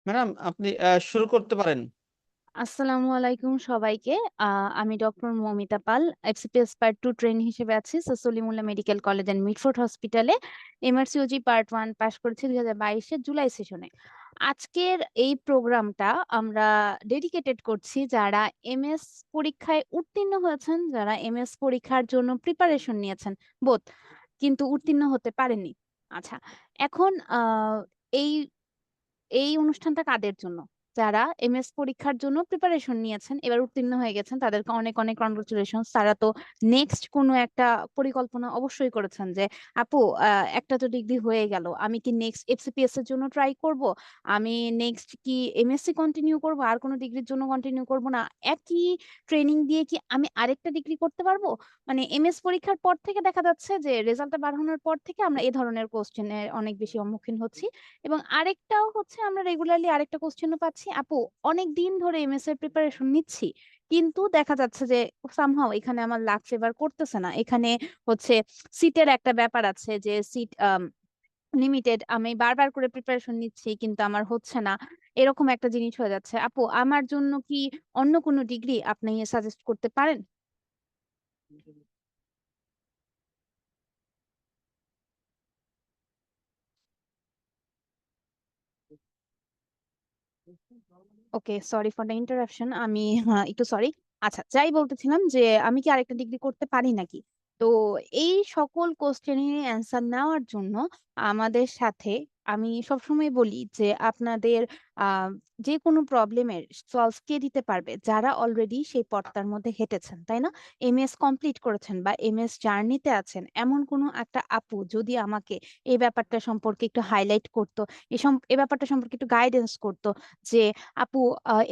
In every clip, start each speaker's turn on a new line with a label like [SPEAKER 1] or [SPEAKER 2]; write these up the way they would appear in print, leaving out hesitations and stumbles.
[SPEAKER 1] Madam আপনি শুরু করতে পারেন।
[SPEAKER 2] আসসালামু আলাইকুম সবাইকে। আমি doctor Moumita Pal, FCPS part 2 trainee হিসেবে আছি Salimullah medical college and Mitford হসপিটালে। এমআরসিওজি পার্ট 1 পাস করেছি 2022 এর জুলাই সেশনে। আজকের এই প্রোগ্রামটা আমরা ডেডিকেটেড করছি যারা এমএস পরীক্ষায় উত্তীর্ণ হয়েছেন, যারা এমএস পরীক্ষার জন্য প্রিপারেশন নিয়েছেন বোথ, কিন্তু উত্তীর্ণ হতে পারেননি। আচ্ছা, এখন এই এই অনুষ্ঠানটা কাদের জন্য? যারা এমএস পরীক্ষার জন্য প্রিপারেশন নিয়েছেন, এবার উত্তীর্ণ হয়ে গেছেন, তাদেরকে অনেক অনেক কনগ্রাচুলেশনস। তারা তো নেক্সট কোনো একটা পরিকল্পনা অবশ্যই করেছেন যে আপু, একটা তো ডিগ্রি হয়ে গেল, আমি কি নেক্সট এফসিপিএস এর জন্য ট্রাই করব, আমি নেক্সট কি এমএসসি কন্টিনিউ করব, আর কোনো ডিগ্রির জন্য কন্টিনিউ করব না, একই ট্রেনিং দিয়ে কি আমি আরেকটা ডিগ্রি করতে পারবো? মানে এমএস পরীক্ষার পর থেকে দেখা যাচ্ছে যে রেজাল্টটা বার হওয়ার পর থেকে আমরা এই ধরনের কোশ্চেনের অনেক বেশি সম্মুখীন হচ্ছি। এবং আরেকটাও হচ্ছে, আমরা রেগুলারলি আরেকটা কোশ্চেনও পাচ্ছি, আপু অনেক দিন ধরে এমএস এর প্রিপারেশন নিচ্ছি, কিন্তু দেখা যাচ্ছে যে সামহাও এখানে আমার লাক ফেভার করতেছে না, এখানে হচ্ছে সিটের একটা ব্যাপার আছে যে সিট লিমিটেড, আমি বারবার করে প্রিপারেশন নিচ্ছি কিন্তু আমার হচ্ছে না, এরকম একটা জিনিস হয়ে যাচ্ছে। আপু, আমার জন্য কি অন্য কোনো ডিগ্রি আপনি সাজেস্ট করতে পারেন? ওকে, সরি ফর দ্য ইন্টারাপশন। আমি একটু সরি। আচ্ছা, যাই বলতেছিলাম যে আমি কি আরেকটা ডিগ্রি করতে পারি নাকি? তো এই সকল কোশ্চেনের অ্যান্সার নেওয়ার জন্য আমাদের সাথে, আমি সবসময় বলি যে আপনাদের আহ যে কোনো প্রবলেমের সলভ কে দিতে পারবে? যারা অলরেডি সেই পথটার মধ্যে হেঁটেছেন, তাই না? এমএস কমপ্লিট করেছেন বা এমএস জার্নিতে আছেন, এমন কোনো একটা আপু যদি আমাকে এই ব্যাপারটা সম্পর্কে একটু হাইলাইট করতো, এই ব্যাপারটা সম্পর্কে একটু গাইডেন্স করতো যে আপু,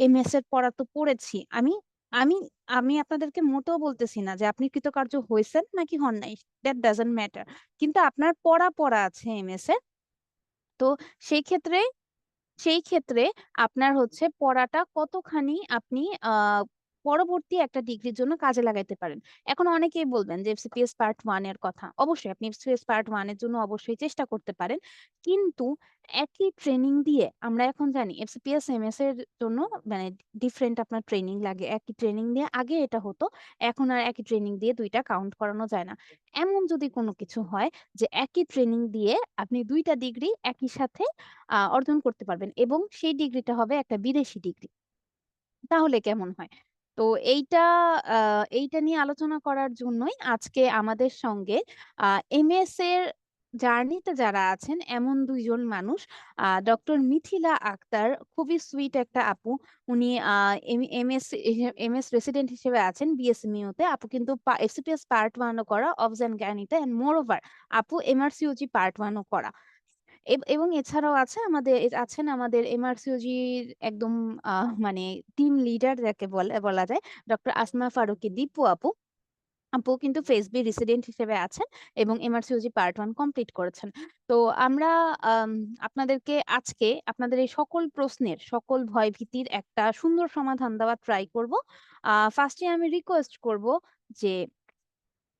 [SPEAKER 2] এমএস এর পড়া তো পড়েছি আমি, আমি আমি আপনাদেরকে মোটেও বলতেছি না যে আপনি কৃতকার্য হয়েছেন নাকি হন নাই, দ্যাট ডাজন্ট ম্যাটার, কিন্তু আপনার পড়া পড়া আছে এমএস এ। তো সেই ক্ষেত্রে সেই ক্ষেত্রে আপনার হচ্ছে পড়াটা কতখানি আপনি আহ পরবর্তী একটা ডিগ্রির জন্য কাজে লাগাইতে পারেন। এখন অনেকেই বলবেন যে এফসিপিএস পার্ট 1 এর কথা, অবশ্যই আপনি এফসিপিএস পার্ট 1 এর জন্য অবশ্যই চেষ্টা করতে পারেন, কিন্তু একই ট্রেনিং দিয়ে আমরা এখন জানি এফসিপিএস এমএস এর জন্য মানে ডিফারেন্ট আপনার ট্রেনিং লাগে। একই ট্রেনিং দিয়ে আগে এটা হতো, এখন আর একই ট্রেনিং দিয়ে দুইটা কাউন্ট করানো যায় না। এমন যদি কোনো কিছু হয় যে একই ট্রেনিং দিয়ে আপনি দুইটা ডিগ্রি একই সাথে অর্জন করতে পারবেন এবং সেই ডিগ্রিটা হবে একটা বিদেশি ডিগ্রি, তাহলে কেমন হয়? তো এইটা নিয়ে আলোচনা করার জন্যই আজকে আমাদের সঙ্গে এমএস এর জার্নিতে যারা আছেন এমন দুইজন মানুষ, ডক্টর মিথিলা আক্তার, খুবই সুইট একটা আপু। উনি এমএস এমএস রেসিডেন্ট হিসেবে আছেন বিএসএমইউ তে। আপু কিন্তু এফসিপিএস পার্ট 1 ও করা, অবজান জ্ঞানীতে, এন্ড মোর ওভার আপু এমআরসিওজি পার্ট 1 ও করা। এবং এছাড়াও আছেন আমাদের এমআরসিওজির একদম মানে টিম লিডার যাকে বলা যায়, ডক্টর আসমা ফারুকী দীপু আপু। আপু কিন্তু ফেসবি রেসিডেন্ট হিসেবে আছেন এবং এমআরসিওজি পার্ট 1 কমপ্লিট করেছেন। তো আমরা আম, আপনাদেরকে আজকে আপনাদের এই সকল প্রশ্নের, সকল ভয় ভীতির একটা সুন্দর সমাধান দেওয়ার ট্রাই করব। ফার্স্টে আমি রিকোয়েস্ট করব যে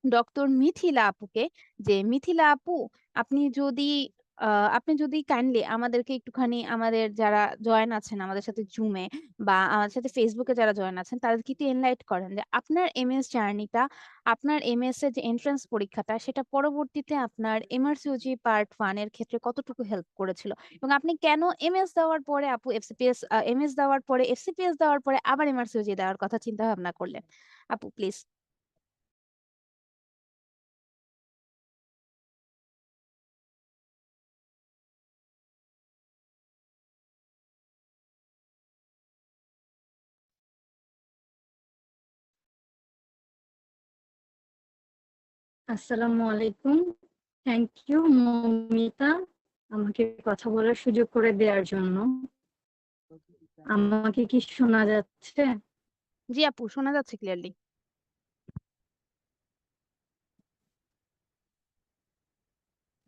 [SPEAKER 2] ডক্টর মিথিলা আপুকে, যে মিথিলা আপু, আপনি যদি আপনি যদি কাইন্ডলি আমাদেরকে একটুখানি, আমাদের যারা জয়েন আছেন আমাদের সাথে জুমে বা আমাদের সাথে ফেসবুকে যারা জয়েন আছেন, তাদেরকে একটু এনলাইট করেন যে আপনার এমএস জার্নিটা, আপনার এমএস এর যে এন্ট্রান্স পরীক্ষাটা, সেটা পরবর্তীতে আপনার এমআরসিওজি পার্ট 1 এর ক্ষেত্রে কতটুকু হেল্প করেছিল, এবং আপনি কেন এমএস দেওয়ার পরে আপু এফসিপিএস, এমএস দেওয়ার পরে এফসিপিএস দেওয়ার পরে আবার এমআরসিওজি দেওয়ার কথা চিন্তা ভাবনা করলেন? আপু প্লিজ।
[SPEAKER 3] আসসালামু আলাইকুম। থ্যাংক ইউ মৌমিতা, আমাকে কথা বলার সুযোগ করে দেওয়ার জন্য। আমাকে কি শোনা যাচ্ছে?
[SPEAKER 2] জি আপু, শোনা যাচ্ছে ক্লিয়ারলি।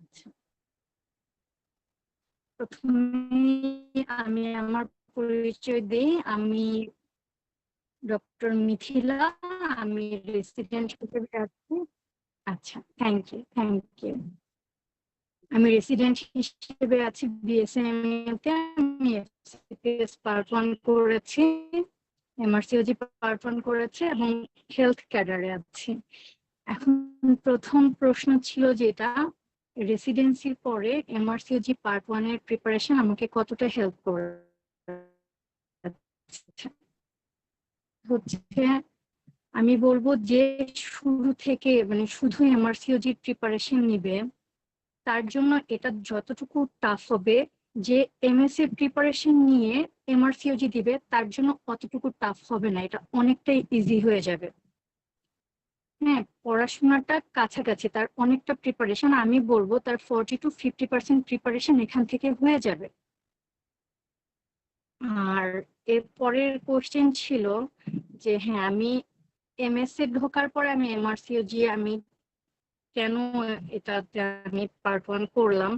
[SPEAKER 3] আচ্ছা, প্রথমে আমি আমার পরিচয় দিই। আমি ডক্টর মিথিলা, আমি রেসিডেন্ট হিসেবে আছি। আচ্ছা, থ্যাংক ইউ। আমি রেসিডেন্ট হিসেবে আছি বিএসএমএল তে। আমি এফসিপিএস পার্ট 1 করেছি, এমআরসিওজি পার্ট 1 করেছি এবং হেলথ ক্যাডারে আছি। এখন প্রথম প্রশ্ন ছিল যেটা, রেসিডেন্সির পরে এমআরসিওজি পার্ট 1 এর প্রিপারেশন আমাকে কতটা হেল্প করে হচ্ছে। আমি বলবো যে শুরু থেকে মানে শুধু এমআরসিওজি প্রিপারেশন নিবে, তার জন্য এটা যতটুকু টাফ হবে, যে এমএসসি প্রিপারেশন নিয়ে এমআরসিওজি দিবে তার জন্য অতটুকু টাফ হবে না, এটা অনেকটাই ইজি হয়ে যাবে। হ্যাঁ, পড়াশোনাটা কাছাকাছি, তার অনেকটা প্রিপারেশন, আমি বলবো তার 40 to 50% প্রিপারেশন এখান থেকে হয়ে যাবে। আর এর পরের কোশ্চেন ছিল যে হ্যাঁ, আমি এমএসসি ঢোকার পরে আমি এমআরসিওজি আমি কেন এটাতে আমি পার্ট 1 করলাম।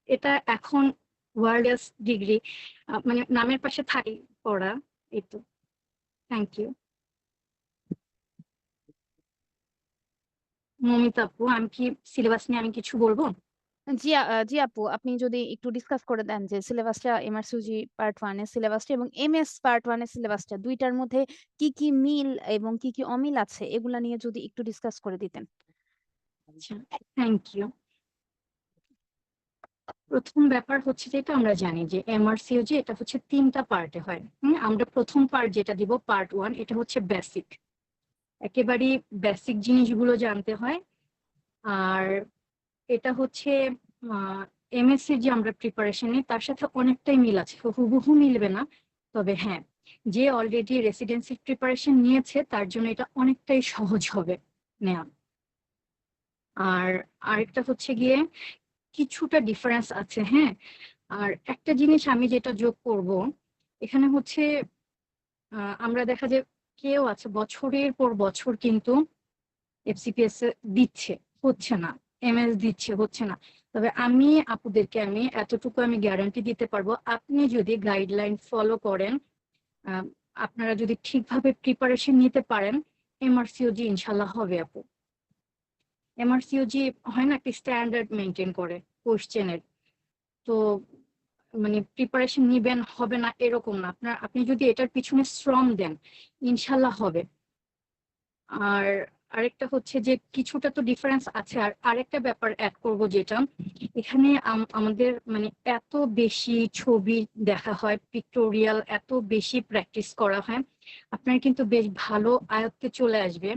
[SPEAKER 3] এটা এখন ওয়ার্ল্ডস ডিগ্রি, মানে নামের পাশে থাকি পড়া, এই তো। Thank you. মমিতা আপু, আমি কি সিলেবাস নিয়ে আমি কিছু বলবো?
[SPEAKER 2] জি আপু, আপনি যদি একটু ডিসকাস করে দেন যে সিলেবাসটা, এমআরসিজি পার্ট 1 এর সিলেবাসটা এবং এমএস পার্ট 1 এর সিলেবাসটা, দুইটার মধ্যে কি কি মিল এবং কি কি অমিল আছে এগুলা নিয়ে যদি একটু ডিসকাস করে দিতেন।
[SPEAKER 3] আচ্ছা, থ্যাংক ইউ। প্রথম ব্যাপার হচ্ছে যেটা আমরা জানি যে এমআরসিওজি এটা হচ্ছে 3টা পার্টে হয়। আমরা প্রথম পার্ট যেটা দিব পার্ট 1, এটা হচ্ছে বেসিক, একেবারেই বেসিক জিনিসগুলো জানতে হয়। আর এটা হচ্ছে এমএসসি যে আমরা প্রিপারেশন নিই তার সাথে অনেকটাই মিল আছে, হুবহু মিলবে না, তবে হ্যাঁ, যে অলরেডি রেসিডেন্সি প্রিপারেশন নিয়েছে তার জন্য এটা অনেকটাই সহজ হবে নেওয়া। আর আরেকটা হচ্ছে গিয়ে কিছুটা ডিফারেন্স আছে, হ্যাঁ। আর একটা জিনিস আমি যেটা যোগ করব, এখানে হচ্ছে আমরা দেখা যায় কেউ আছে বছরের পর বছর কিন্তু এফসিপিএস দিচ্ছে, হচ্ছে না, এমএস দিচ্ছে, হচ্ছে না। তবে আমি আপুদেরকে আমি এতটুকু আমি গ্যারান্টি দিতে পারবো, আপনি যদি গাইডলাইন ফলো করেন, আহ, আপনারা যদি ঠিকভাবে প্রিপারেশন নিতে পারেন, এমআরসিওজি ইনশাল্লাহ হবে আপু। এমআরসিওজি হয় না, একটা স্ট্যান্ডার্ড মেনটেন করে কোশ্চেনের, তো মানে প্রিপারেশন নিবেন হবে না এরকম না, আপনি যদি এটার পিছনে শ্রম দেন ইনশাল্লাহ হবে। আর আরেকটা হচ্ছে যে কিছুটা তো ডিফারেন্স আছে। আর আরেকটা ব্যাপার অ্যাড করব যেটা, এখানে আমাদের মানে এত বেশি ছবি দেখা হয়, পিক্টোরিয়াল এত বেশি প্র্যাকটিস করা হয়, আপনার কিন্তু বেশ ভালো আয়ত্তে চলে আসবে,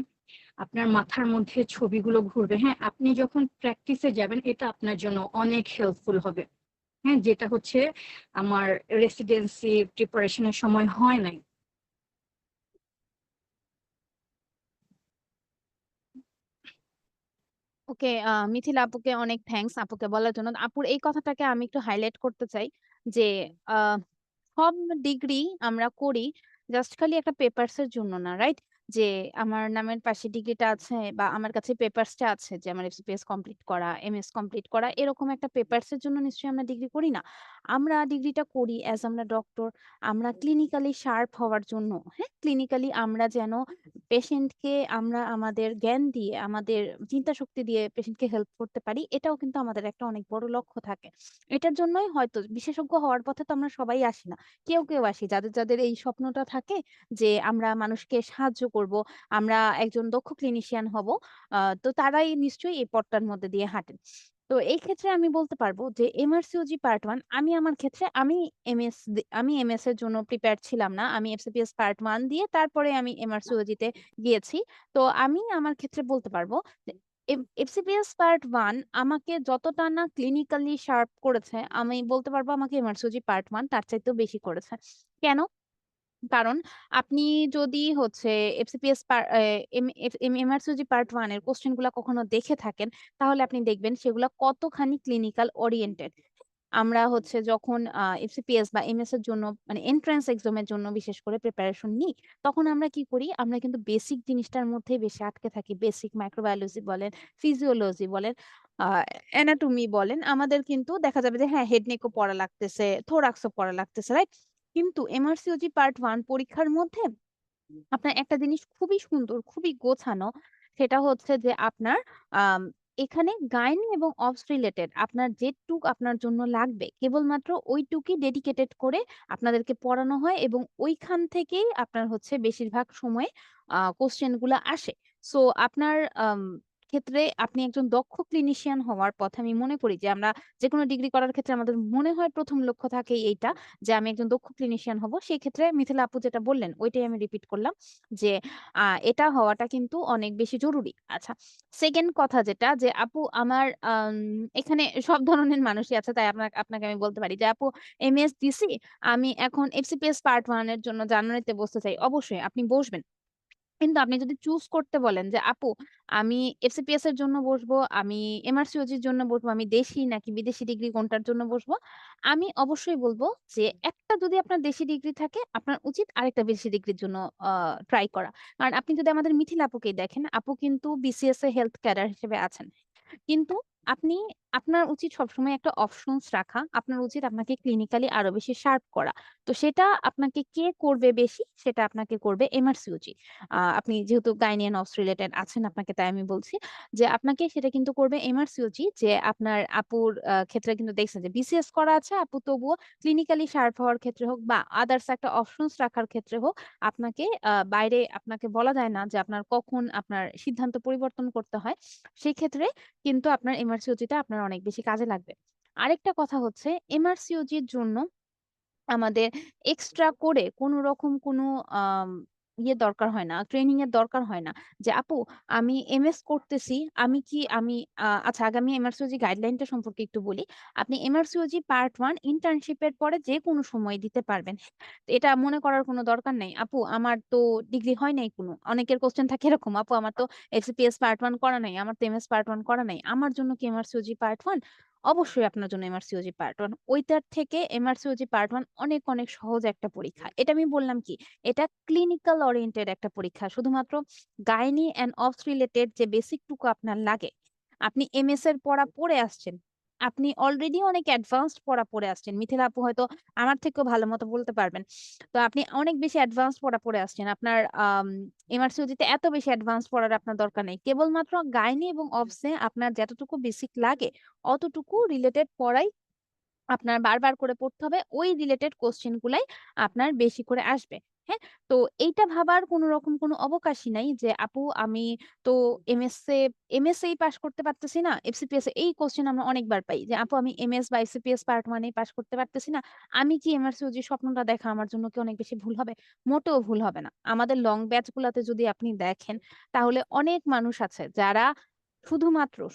[SPEAKER 3] আপনার মাথার মধ্যে ছবিগুলো ঘুরবে। হ্যাঁ, আপনি যখন প্র্যাকটিসে যাবেন এটা আপনার জন্য অনেক হেল্পফুল হবে। হ্যাঁ, যেটা হচ্ছে আমার রেসিডেন্সি প্রিপারেশনের সময় হয় নাই।
[SPEAKER 2] ওকে, মিথিলা আপুকে অনেক থ্যাঙ্কস আপুকে বলার জন্য। আপুর এই কথাটাকে আমি একটু হাইলাইট করতে চাই যে আহ, সব ডিগ্রি আমরা করি জাস্ট খালি একটা পেপারস এর জন্য না, রাইট? যে আমার নামের পাশে ডিগ্রিটা আছে বা আমার কাছে পেপারসটা আছে যে আমার এফসিপিএস কমপ্লিট করা, এমএস কমপ্লিট করা, এরকম একটা পেপারস এর জন্য নিশ্চয়ই আমরা ডিগ্রি করি না। আমরা ডিগ্রিটা করি অ্যাজ আমরা ডক্টর, আমরা ক্লিনিক্যালি শার্প হওয়ার জন্য। হ্যাঁ, ক্লিনিক্যালি আমরা যেন পেশেন্টকে আমরা আমাদের জ্ঞান দিয়ে, আমাদের চিন্তা শক্তি দিয়ে পেশেন্টকে হেল্প করতে পারি, এটাও কিন্তু আমাদের একটা অনেক বড় লক্ষ্য থাকে। এটার জন্যই হয়তো বিশেষজ্ঞ হওয়ার পথে তো আমরা সবাই আসি না, কেউ কেউ আসি যাদের যাদের এই স্বপ্নটা থাকে যে আমরা মানুষকে সাহায্য করব, আমরা একজন দক্ষ ক্লিনিশিয়ান হব। তো তারাই নিশ্চয়ই এই পথটার মধ্যে দিয়ে হাঁটেন। তো এই ক্ষেত্রে আমি বলতে পারবো যে এমআরসিওজি পার্ট 1, আমি আমার ক্ষেত্রে আমি এমএস এর জন্য প্রিপেয়ার ছিলাম না, আমি এফসিপিএস পার্ট 1 দিয়ে তারপরে আমি এমআরসিওজি তে গিয়েছি। তো আমি আমার ক্ষেত্রে বলতে পারবো যে এফসিপিএস পার্ট 1 আমাকে যতটা না ক্লিনিক্যালি শার্প করেছে, আমি বলতে পারবো আমাকে এমআরসিওজি পার্ট 1 তার চাইতেও বেশি করেছে। কেন? কারণ আপনি যদি হচ্ছে এফসিপিএস এমআরসিজি পার্ট 1 এর কোশ্চেন গুলা কখনো দেখে থাকেন, তাহলে আপনি দেখবেন সেগুলা কতখানি ক্লিনিক্যাল ওরিয়েন্টেড। আমরা হচ্ছে যখন এফসিপিএস বা এমএস এর জন্য মানে এন্ট্রান্স এক্সামের জন্য বিশেষ করে প্রিপারেশন নিই, তখন আমরা কি করি, আমরা কিন্তু বেসিক জিনিসটার মধ্যেই বেশি আটকে থাকি। বেসিক মাইক্রোবায়োলজি বলেন, ফিজিওলজি বলেন, অ্যানাটমি বলেন, আমাদের কিন্তু দেখা যাবে যে হ্যাঁ, হেড নেকও পড়া লাগতেছে, থোরাক্সও পড়া লাগতেছে, রাইট? কিন্তু এমআরসিওজি পার্ট 1 পরীক্ষার মধ্যে আপনার একটা জিনিস খুবই সুন্দর, খুবই গোছানো, সেটা হচ্ছে যে আপনার এখানে গাইনি এবং অবস রিলেটেড আপনার যেটুক আপনার জন্য লাগবে কেবলমাত্র ওইটুকুই ডেডিকেটেড করে আপনাদেরকে পড়ানো হয় এবং ওইখান থেকেই আপনার হচ্ছে বেশিরভাগ সময় কোশ্চেন গুলা আসে। সো আপনার ক্ষেত্রে আপনি একজন দক্ষ ক্লিনিশিয়ান হওয়ার পথে আমি মনে করি যে আমরা যে কোনো ডিগ্রি করার ক্ষেত্রে আমাদের মনে হয় প্রথম লক্ষ্য থাকে এইটা যে আমি একজন দক্ষ ক্লিনিশিয়ান হব। সেই ক্ষেত্রে মিথিলা আপু যেটা বললেন ওইটাই আমি রিপিট করলাম যে এটা হওয়াটা কিন্তু অনেক বেশি জরুরি। আচ্ছা, সেকেন্ড কথা যেটা যে আপু আমার এখানে সব ধরনের মানুষই আছে, তাই আপনাকে আমি বলতে পারি যে আপু এমএস দিছি, আমি এখন এফসিপিএস পার্ট 1 এর জন্য জানুয়ারিতে বসতে চাই। অবশ্যই আপনি বসবেন। কিন্তু আপনি যদি চুজ করতে বলেন যে আপু আমি এফসিপিএস এর জন্য বসবো, আমি এমআরসিওজির জন্য বসবো, আমি দেশি নাকি বিদেশি ডিগ্রি কোনটার জন্য বসবো, আমি অবশ্যই বলবো যে একটা যদি আপনার দেশি ডিগ্রি থাকে আপনার উচিত আরেকটা বিদেশি ডিগ্রির জন্য ট্রাই করা। কারণ আপনি যদি আমাদের মিথিলা আপুকেই দেখেন, আপু কিন্তু বিসিএস এ হেলথ ক্যাডার হিসেবে আছেন। কিন্তু আপনি আপনার উচিত সবসময় একটা অপশনস রাখা। আপনার উচিত আপনাকে ক্লিনিক্যালি আরো বেশি শার্প করা। তো সেটা আপনাকে কে করবে বেশি? সেটা আপনাকে করবে এমআরসিওজি। আপনি যেহেতু গাইনি অ্যান্ড অবস রিলেটেড আছেন আপনাকে তাই আমি বলছি যে আপনাকে সেটা কিন্তু করবে এমআরসিওজি। যে আপনার আপুর ক্ষেত্রে কিন্তু দেখছেন যে বিসিএস করা আছে, আপু তবুও ক্লিনিক্যালি শার্প হওয়ার ক্ষেত্রে হোক বা আদার্স একটা অপশনস রাখার ক্ষেত্রে হোক আপনাকে বাইরে আপনাকে বলা যায় না যে আপনার কখন আপনার সিদ্ধান্ত পরিবর্তন করতে হয়। সেই ক্ষেত্রে কিন্তু আপনার এমআরসিওজিটা আপনার অনেক বেশি কাজে লাগবে। আরেকটা কথা হচ্ছে এমআরসিওজির জন্য আমাদের এক্সট্রা করে কোনো রকম কোনো আম দরকার হয় না, ট্রেনিং এর দরকার হয় না। যে আপু আমি এমএস করতেছি, আমি আচ্ছা আগে আমি এমআরসিওজি গাইডলাইনটা সম্পর্কে একটু বলি। আপনি এমআরসিওজি পার্ট 1 ইন্টার্নশিপের পরে যেকোনো সময় দিতে পারবেন। এটা মনে করার কোনো দরকার নাই। আপু আমার তো ডিগ্রি হয় নাই কোনো। অনেকের কোয়েশ্চেন থাকে এরকম, আপু আমার তো এফসিপিএস পার্ট 1 করা নাই, আমার তো এমএস পার্ট 1 করা নাই। আমার জন্য কি এমআরসিওজি পার্ট 1? অবশ্যই আপনার জন্য এমআরসিওজি পার্ট 1। ওইটার থেকে এমআরসিওজি পার্ট 1 অনেক অনেক সহজ একটা পরীক্ষা। এটা আমি বললাম কি? এটা ক্লিনিক্যাল ওরিয়েন্টেড একটা পরীক্ষা। শুধুমাত্র গাইনি অ্যান্ড অবস রিলেটেড যে বেসিক টুকু আপনার লাগে। আপনি এমএস এর পড়া পড়ে আসছেন। আপনি অলরেডি অনেক অ্যাডভান্সড পড়া পড়ে আসছেন। মিথিলা আপু হয়তো আমার থেকেও ভালো মতো বলতে পারবেন। তো আপনি অনেক বেশি অ্যাডভান্সড পড়া পড়ে আসছেন। আপনার এমআরসিওজিতে এত বেশি অ্যাডভান্স পড়ার আপনার দরকার নেই। কেবলমাত্র গাইনি এবং অবসে আপনার যতটুকু বেসিক লাগে অতটুকু রিলেটেড পড়াই আপনার বারবার করে পড়তে হবে। ওই রিলেটেড কোশ্চেন গুলাই আপনার বেশি করে আসবে। হ্যাঁ? তো এইটা ভাবার কোনো রকম কোনো অবকাশই নাই যে আপু আমি তো এমএসএই পাস করতে পারতেছি না। এফসিপিএস এই কোশ্চেন আমরা অনেকবার পাই যে আপু আমি এমএস বা এফসিপিএস পার্ট 1 এই পাস করতে পারতেছি না। আমি কি এমআরসিওজি স্বপ্নটা দেখা আমার জন্য কি অনেক বেশি ভুল হবে? মোটেও ভুল হবে না। আমাদের লং ব্যাচ গুলাতে যদি আপনি দেখেন তাহলে অনেক মানুষ আছে যারা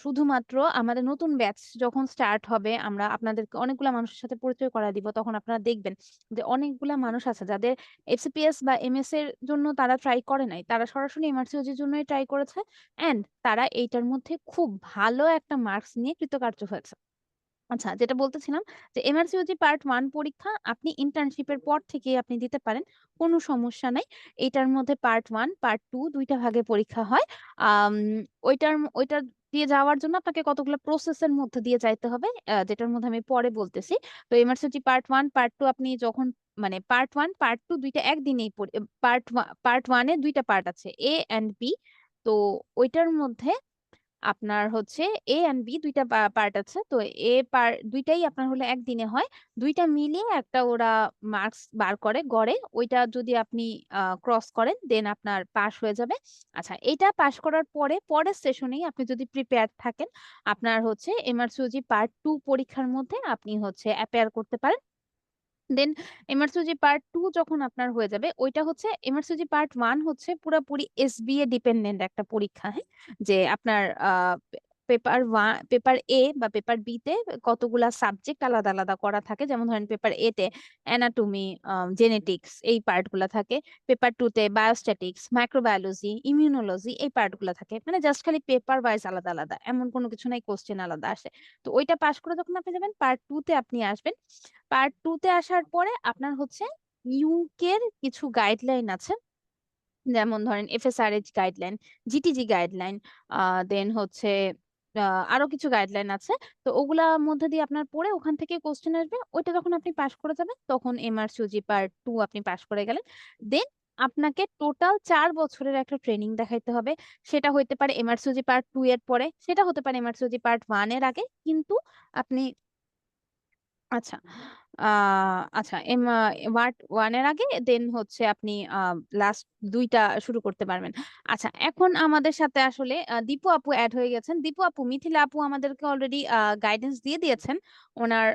[SPEAKER 2] শুধুমাত্র আমাদের নতুন ব্যাচ যখন স্টার্ট হবে আমরা আপনাদেরকে অনেকগুলা মানুষের সাথে পরিচয় করায় দিব, তখন আপনারা দেখবেন যে অনেকগুলা মানুষ আছে যাদের এফসিপিএস বা এমএস এর জন্য তারা ট্রাই করে নাই, তারা সরাসরি এমআরসিওজির জন্যই ট্রাই করেছে এন্ড তারা এইটার মধ্যে খুব ভালো একটা মার্কস নিয়ে কৃতকার্য হয়েছে। আচ্ছা, যেটা বলতেছিলাম যে এমআরসিওজি পার্ট 1 পরীক্ষা আপনি ইন্টার্নশিপের পর থেকে আপনি দিতে পারেন, কোনো সমস্যা নাই। এটার মধ্যে পার্ট 1 পার্ট 2 দুইটা ভাগে পরীক্ষা হয়। আম, ওইটা দিয়ে যাওয়ার জন্য আপনাকে কতগুলো প্রসেসের মধ্যে দিয়ে যাইতে হবে, যেটার মধ্যে আমি পরে বলতেছি। তো এমআরসিওজি পার্ট 1 পার্ট 2 আপনি যখন মানে পার্ট 1 পার্ট 2 দুইটা একদিনেই পার্ট 1 এ দুইটা পার্ট আছে, এ এন্ড বি। তো ওইটার মধ্যে আপনার হচ্ছে এ এন্ড বি দুইটা পার্ট আছে। তো এ পার্ট দুইটাই আপনার হলে একদিনে হয়। দুইটা মিলিয়ে একটা ওরা মার্কস বার করে গড়ে, ওইটা যদি আপনি ক্রস করেন দেন আপনার পাস হয়ে যাবে। আচ্ছা, এটা পাস করার পরে পরের সেশনেই আপনি যদি প্রিপেয়ার থাকেন আপনার হচ্ছে এমআরসিওজি পার্ট 2 পরীক্ষার মধ্যে আপনি হচ্ছে অ্যাপিয়ার করতে পারেন। দেন এমআরসিওজি পার্ট 2 যখন আপনার হয়ে যাবে ওইটা হচ্ছে এমআরসিওজি পার্ট 1 হচ্ছে পুরোপুরি এসবিএ ডিপেন্ডেন্ট একটা পরীক্ষা। হ্যাঁ, যে আপনার পেপার এ বা পেপার বি তে কতগুলা সাবজেক্ট আলাদা আলাদা করা থাকে, যেমন ধরেন পেপার এ তে অ্যানাটমি, জেনেটিক্স এই পার্ট গুলা থাকে। পেপার 2 তে বায়োস্ট্যাটিক্স, মাইক্রোবায়োলজি, ইমিউনোলজি এই পার্ট গুলা থাকে। মানে জাস্ট খালি পেপার ওয়াইজ আলাদা আলাদা, এমন কোনো কিছু নাই কোশ্চেন আলাদা আসে। তো ওইটা পাস করে যখন আপনি যাবেন পার্ট 2 তে আপনি আসবেন। পার্ট 2 তে আসার পরে আপনার হচ্ছে ইউকের কিছু গাইডলাইন আছে, যেমন ধরেন এফএসআরএইচ গাইডলাইন, জিটিজি গাইডলাইন, দেন হচ্ছে আরো কিছু গাইডলাইন আছে। তো ওগুলা মধ্যে দিয়ে আপনার পড়ে ওখান থেকে কোশ্চেন আসবে, ওইটা যখন আপনি পাস করে যাবেন তখন এমআরসিওজি পার্ট 2 আপনি পাস করে গেলেন। দেন আপনাকে টোটাল 4 বছরের একটা ট্রেনিং দেখাইতে হবে। সেটা হইতে পারে এমআরসিওজি পার্ট 2 এর পরে, সেটা হতে পারে এমআরসিওজি পার্ট 1 এর আগে, কিন্তু আপনি আচ্ছা আচ্ছা ওয়ার্ড 1 এর আগে দেন হচ্ছে আপনি লাস্ট 2টা শুরু করতে পারবেন। আচ্ছা, এখন আমাদের সাথে আসলে দীপু আপু অ্যাড হয়ে গেছেন। দীপু আপু, মিথিলা আপু আমাদেরকে অলরেডি গাইডেন্স দিয়ে দিয়েছেন ওনার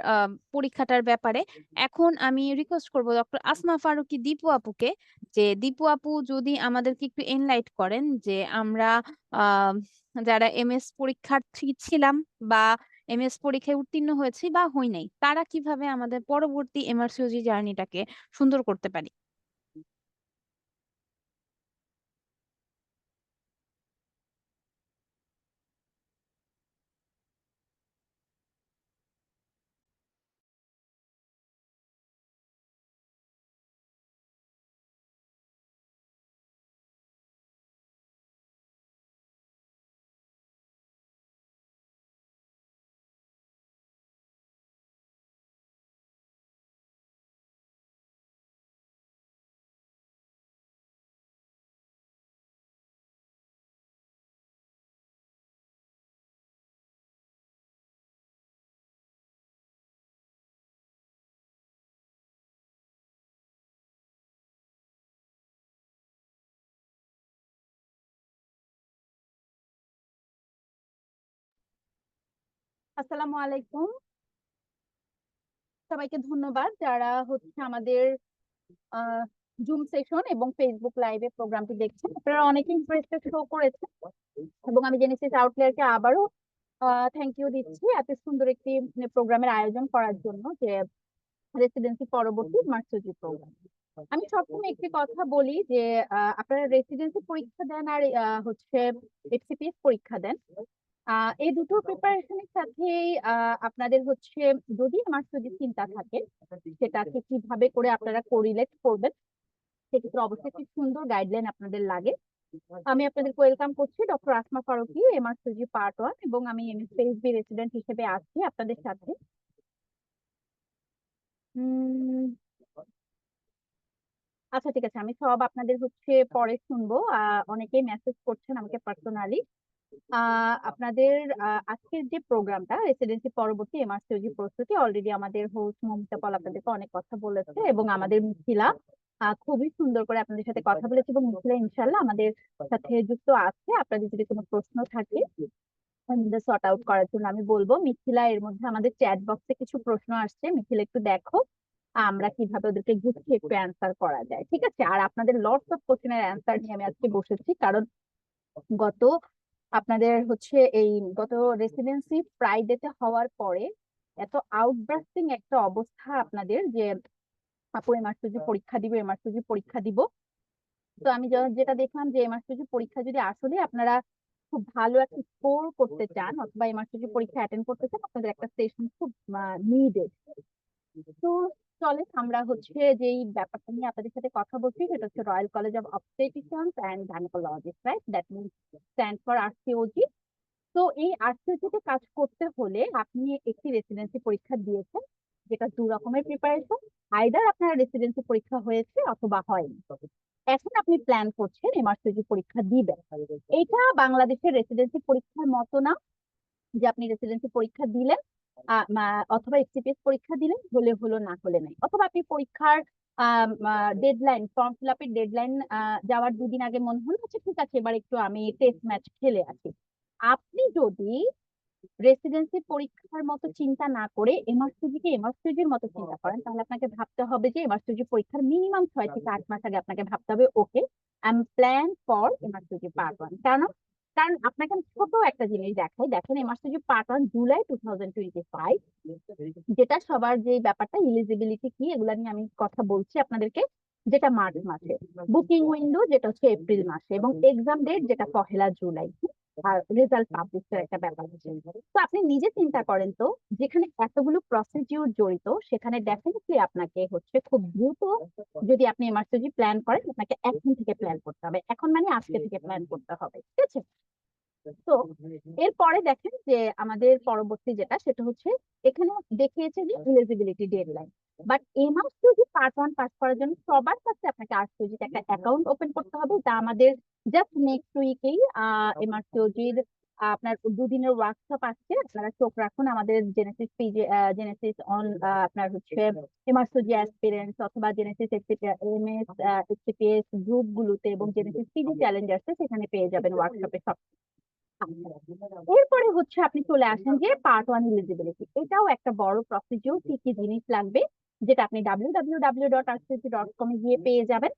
[SPEAKER 2] পরীক্ষাটার ব্যাপারে। এখন আমি রিকোয়েস্ট করব ডক্টর আসমা ফারুকী দীপু আপুকে, যে দীপু আপু যদি আমাদেরকে একটু এনলাইট করেন যে আমরা আহ যারা এমএস পরীক্ষার্থী ছিলাম বা এমএস পরীক্ষায় উত্তীর্ণ হয়েছি বা হই নাই, তারা কিভাবে আমাদের পরবর্তী এমআরসিওজি জার্নিটাকে সুন্দর করতে পারি। আসসালামু আলাইকুম, সবাইকে ধন্যবাদ যারা হচ্ছে আমাদের জুম সেশন এবং ফেসবুক লাইভে প্রোগ্রামটি দেখছেন। আপনারা অনেকে ইন্টারেস্টেড শো করেছেন এবং আমি জেনেসিস আউটলেয়ারকে আবারও থ্যাংক ইউ দিচ্ছি এত সুন্দর একটি প্রোগ্রামের আয়োজন করার জন্য, যে রেসিডেন্সি পরবর্তী মার্কসুচি প্রোগ্রাম। আমি সবসময় একটি কথা বলি যে আপনারা রেসিডেন্সি পরীক্ষা দেন আর হচ্ছে এফসিপিএস পরীক্ষা দেন, এই দুটো প্রিপারেশনের সাথেই আপনাদের হচ্ছে যদি মার্কসুচি চিন্তা থাকে সেটাকে কিভাবে করে আপনারা কোরিলেট করবেন, সেক্ষেত্রে অবশ্যই একটি সুন্দর গাইডলাইন আপনাদের লাগে। আমি আপনাদেরকে ওয়েলকাম করছি, ডক্টর আসমা ফারুকী, এমআরসিজি পার্ট 1, এবং আমি এমএসপিএসবি রেসিডেন্ট হিসেবে আছি আপনাদের সাথে। আচ্ছা ঠিক আছে, আমি সব আপনাদের হচ্ছে পরে শুনবো। অনেকেই মেসেজ করছেন আমাকে পার্সোনালি। আপনাদের আজকের যে প্রোগ্রামটা রেসিডেন্সি পরবর্তী এমআরসিওজি প্রস্তুতি, অলরেডি আমাদের হোস্ট মমিতা পল আপনাদেরকে অনেক কথা বলেছে এবং আমাদের মিথিলা খুবই সুন্দর করে আপনাদের সাথে কথা বলেছে, এবং মিথিলা ইনশাল্লাহ আমাদের সাথে যুক্ত আছে। আপনাদের যদি কোনো প্রশ্ন থাকে সর্ট আউট করার জন্য আমি বলবো। মিথিলা, এর মধ্যে আমাদের চ্যাট বক্সে কিছু প্রশ্ন আসছে, মিথিলা একটু দেখো আমরা কিভাবে ওদেরকে গুছিয়ে একটু অ্যান্সার করা যায়, ঠিক আছে? আর আপনাদের লটস অফ কোশ্চেনের অ্যান্সার নিয়ে আমি আজকে বসেছি, কারণ গত আপনাদের হচ্ছে এই গত রেসিডেন্সি ফ্রাইডেতে হওয়ার পরে এত আউটব্রাস্টিং একটা অবস্থা আপনাদের, যে আপু এমআরসিজি পরীক্ষা দিব, এমআরসিজি পরীক্ষা দিব। তো আমি যেটা দেখলাম যে এমআরসিজি পরীক্ষা যদি আসলে আপনারা খুব ভালো একটা স্কোর করতে চান অথবা এমআরসিজি পরীক্ষা অ্যাটেন্ড করতে চান, আপনাদের একটা সেশন খুব নিডেড। তো চলে আমরা হচ্ছে যেই ব্যাপারটা নিয়ে আপনাদের সাথে কথা বলছি, সেটা হচ্ছে royal college of obstetricians and gynaecologist, right? That means stand for RCOG. তো এই আরসিওজিতে কাজ করতে হলে আপনি একটি রেসিডেন্সি পরীক্ষা দিয়েছেন, যেটা 2 রকমের প্রিপারেশন। আইদার আপনার রেসিডেন্সি পরীক্ষা হয়েছে অথবা হয়নি। এখন আপনি প্ল্যান করছেন এমআরসিজি পরীক্ষা দিবেন। এটা বাংলাদেশের রেসিডেন্সি পরীক্ষার মতো না যে আপনি রেসিডেন্সি পরীক্ষা দিলেন অথবা এফসিপিএস পরীক্ষা দিলেন, হলে হলো না হলে নাই, অথবা আপনি পরীক্ষার ডেডলাইন, ফর্ম ফিল আপের ডেডলাইন যাওয়ার 2 দিন আগে মনে হলো আচ্ছা ঠিক আছে এবার একটু আমি টেস্ট ম্যাচ খেলে আসি। আপনি যদি রেসিডেন্সি পরীক্ষার মতো চিন্তা না করে এমআরসিজির মতো চিন্তা করেন, তাহলে আপনাকে ভাবতে হবে যে এমআরসিজি পরীক্ষার মিনিমাম 6 থেকে 8 মাস আগে আপনাকে ভাবতে হবে okay I am plan for MRCG part 1। কারণ কারণ আপনাকে আমি ছোট একটা জিনিস দেখাই, দেখেন এমআরসিজি পার্ট 1 জুলাই 2025, যেটা সবার যে ব্যাপারটা এলিজিবিলিটি কি এগুলা নিয়ে আমি কথা বলছি আপনাদেরকে, যেটা মার্চ মাসে, বুকিং উইন্ডো যেটা হচ্ছে এপ্রিল মাসে, এবং এক্সাম ডেট যেটা 1 জুলাই, আর রেজাল্ট পাবলিশের একটা ব্যাপার আছে। তো আপনি নিজে চিন্তা করেন তো, যেখানে এতগুলো প্রসিডিউর জড়িত, সেখানে ডেফিনেটলি আপনাকে হচ্ছে খুব দ্রুত, যদি আপনি এমআরসিজি প্ল্যান করেন, আপনাকে এখন থেকে প্ল্যান করতে হবে। এখন মানে আজকে থেকে প্ল্যান করতে হবে, ঠিক আছে? তো এরপরে দেখেন যে আমাদের পরবর্তী যেটা সেটা হচ্ছে এখানে দেখিয়েছে যে eligibility deadline, but MRCOG part 1 pass করার জন্য সবার কাছে আপনাকে আরসিওজিতে একটা অ্যাকাউন্ট ওপেন করতে হবে। তা আমাদের জাস্ট নেক্সট উইকেই এমআরসিওজির আপনার 2 দিনের ওয়ার্কশপ আসছে, আপনারা চোখ রাখুন আমাদের জেনেসিস পিজি, জেনেসিস অন আপনার হচ্ছে এমআরসিওজি অ্যাসপিরেন্টস অথবা জেনেসিস এমএস এসটিপিএস গ্রুপগুলোতে এবং জেনেসিস পিজি চ্যালেঞ্জার্সে সেখানে পেয়ে যাবেন ওয়ার্কশপে সব। এরপরে হচ্ছে আপনি চলে আসেন যে পার্ট 1 এলিজিবিলিটি, এটাও একটা বড় প্রসিডিউর, কি কি জিনিস লাগবে যেটা আপনি www.rcc.com এ গিয়ে পেয়ে যাবেন।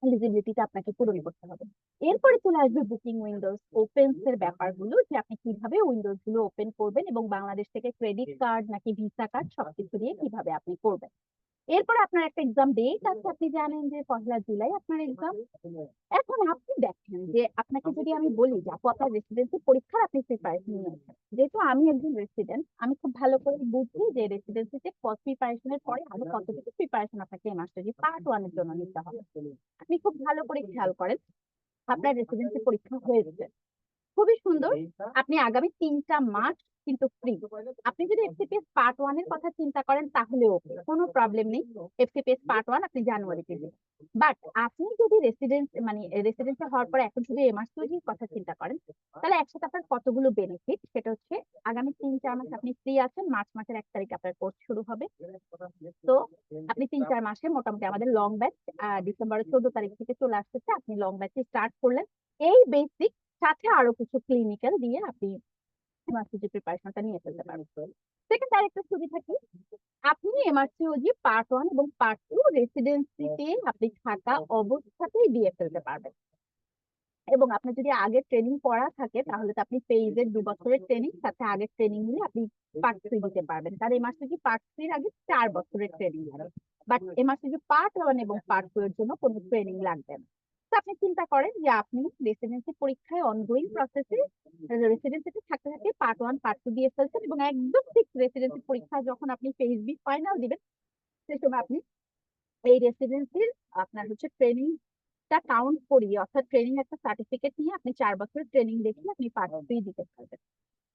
[SPEAKER 2] এলিজিবিলিটিটা আপনাকে পূরণ করতে হবে। এরপরে চলে আসবে বুকিং উইন্ডোজ ওপেনস এর ব্যাপারগুলো, যে আপনি কিভাবে উইন্ডোজ গুলো ওপেন করবেন এবং বাংলাদেশ থেকে ক্রেডিট কার্ড নাকি ভিসা কার্ড সবকিছু দিয়ে কিভাবে আপনি করবেন। এরপরে আপনার একটা এক্সাম ডেট আছে, আপনি জানেন যে 1 জুলাই আপনার এক্সাম। এখন আপনি দেখেন যে আপনাকে যদি আমি বলি যে আপু আপনার রেসিডেন্সি পরীক্ষার আপনি প্রিপারেশন নিয়েছেন, যেহেতু আমি একজন রেসিডেন্ট আমি খুব ভালো করে বুঝি যে রেসিডেন্সিতে প্রিপারেশনের পরে আরো কতটুকু প্রিপারেশন আপনাকে এই মাস্টার্স পার্ট 1 এর জন্য নিতে হবে। আপনি খুব ভালো করে খেয়াল করেন, আপনার রেসিডেন্সি পরীক্ষা হয়েছে, খুবই সুন্দর, আপনি আগামী 3টা মাস কিন্তু ফ্রি। আপনি যদি এফসিপিএস পার্ট 1 এর কথা চিন্তা করেন তাহলে ওকে, কোনো প্রবলেম নেই, এফসিপিএস পার্ট 1 আপনি জানুয়ারিতে দিন। বাট আপনি যদি রেসিডেন্সি হওয়ার পরে এখন শুধু এমআরসিওজির কথা চিন্তা করেন, তাহলে একসাথে আপনার কতগুলো বেনিফিট, সেটা হচ্ছে আগামী 3-4 মাস আপনি ফ্রি আছেন, মার্চ মাসের 1 তারিখ আপনার কোর্স শুরু হবে। তো আপনি 3-4 মাসে মোটামুটি আমাদের লং ব্যাচ ডিসেম্বরের 14 তারিখ থেকে চলে আসতেছে, আপনি লং ব্যাচে স্টার্ট করলেন। এই বেসিক সাথে আরো কিছু ক্লিনিক্যাল দিয়ে আপনি এমআরসিওজি প্রিপারেশনটা নিয়ে ফেলতে পারবেন। সেকেন্ড আরেকটা সুবিধা কি, আপনি এমআরসিওজি পার্ট 1 এবং পার্ট 2 রেসিডেন্সিতে আপনি থাকা অবস্থাতেই দিয়ে ফেলতে পারবেন। এবং আপনার যদি আগের ট্রেনিং করা থাকে তাহলে তো আপনি পেইজের 2 বছরের ট্রেনিং সাথে আগের ট্রেনিং নিয়ে আপনি পার্ট 3 দিতে পারবেন, কারণ এমআরসিওজি পার্ট 3 আগে 4 বছরের ট্রেনিং লাগে। বাট এমআরসিওজি পার্ট 1 এবং পার্ট 2 এর জন্য কোনো ট্রেনিং লাগবে না। তো আপনি চিন্তা করেন যে আপনি রেসিডেন্সি পরীক্ষায় অনগোয়িং প্রসেসে রেসিডেন্সিতে থাকতে থাকতে পার্ট 1 পার্ট 2 দিয়ে ফেলছেন এবং একদম ঠিক রেসিডেন্সি পরীক্ষা যখন আপনি ফেজ বি ফাইনাল দিবেন সে সময় আপনি এই রেসিডেন্সির আপনার হচ্ছে ট্রেনিংটা কাউন্ট করিয়ে, অর্থাৎ ট্রেনিং একটা সার্টিফিকেট নিয়ে আপনি 4 বছরের ট্রেনিং দেখিয়ে আপনি পার্ট 3 দিতে পারবেন।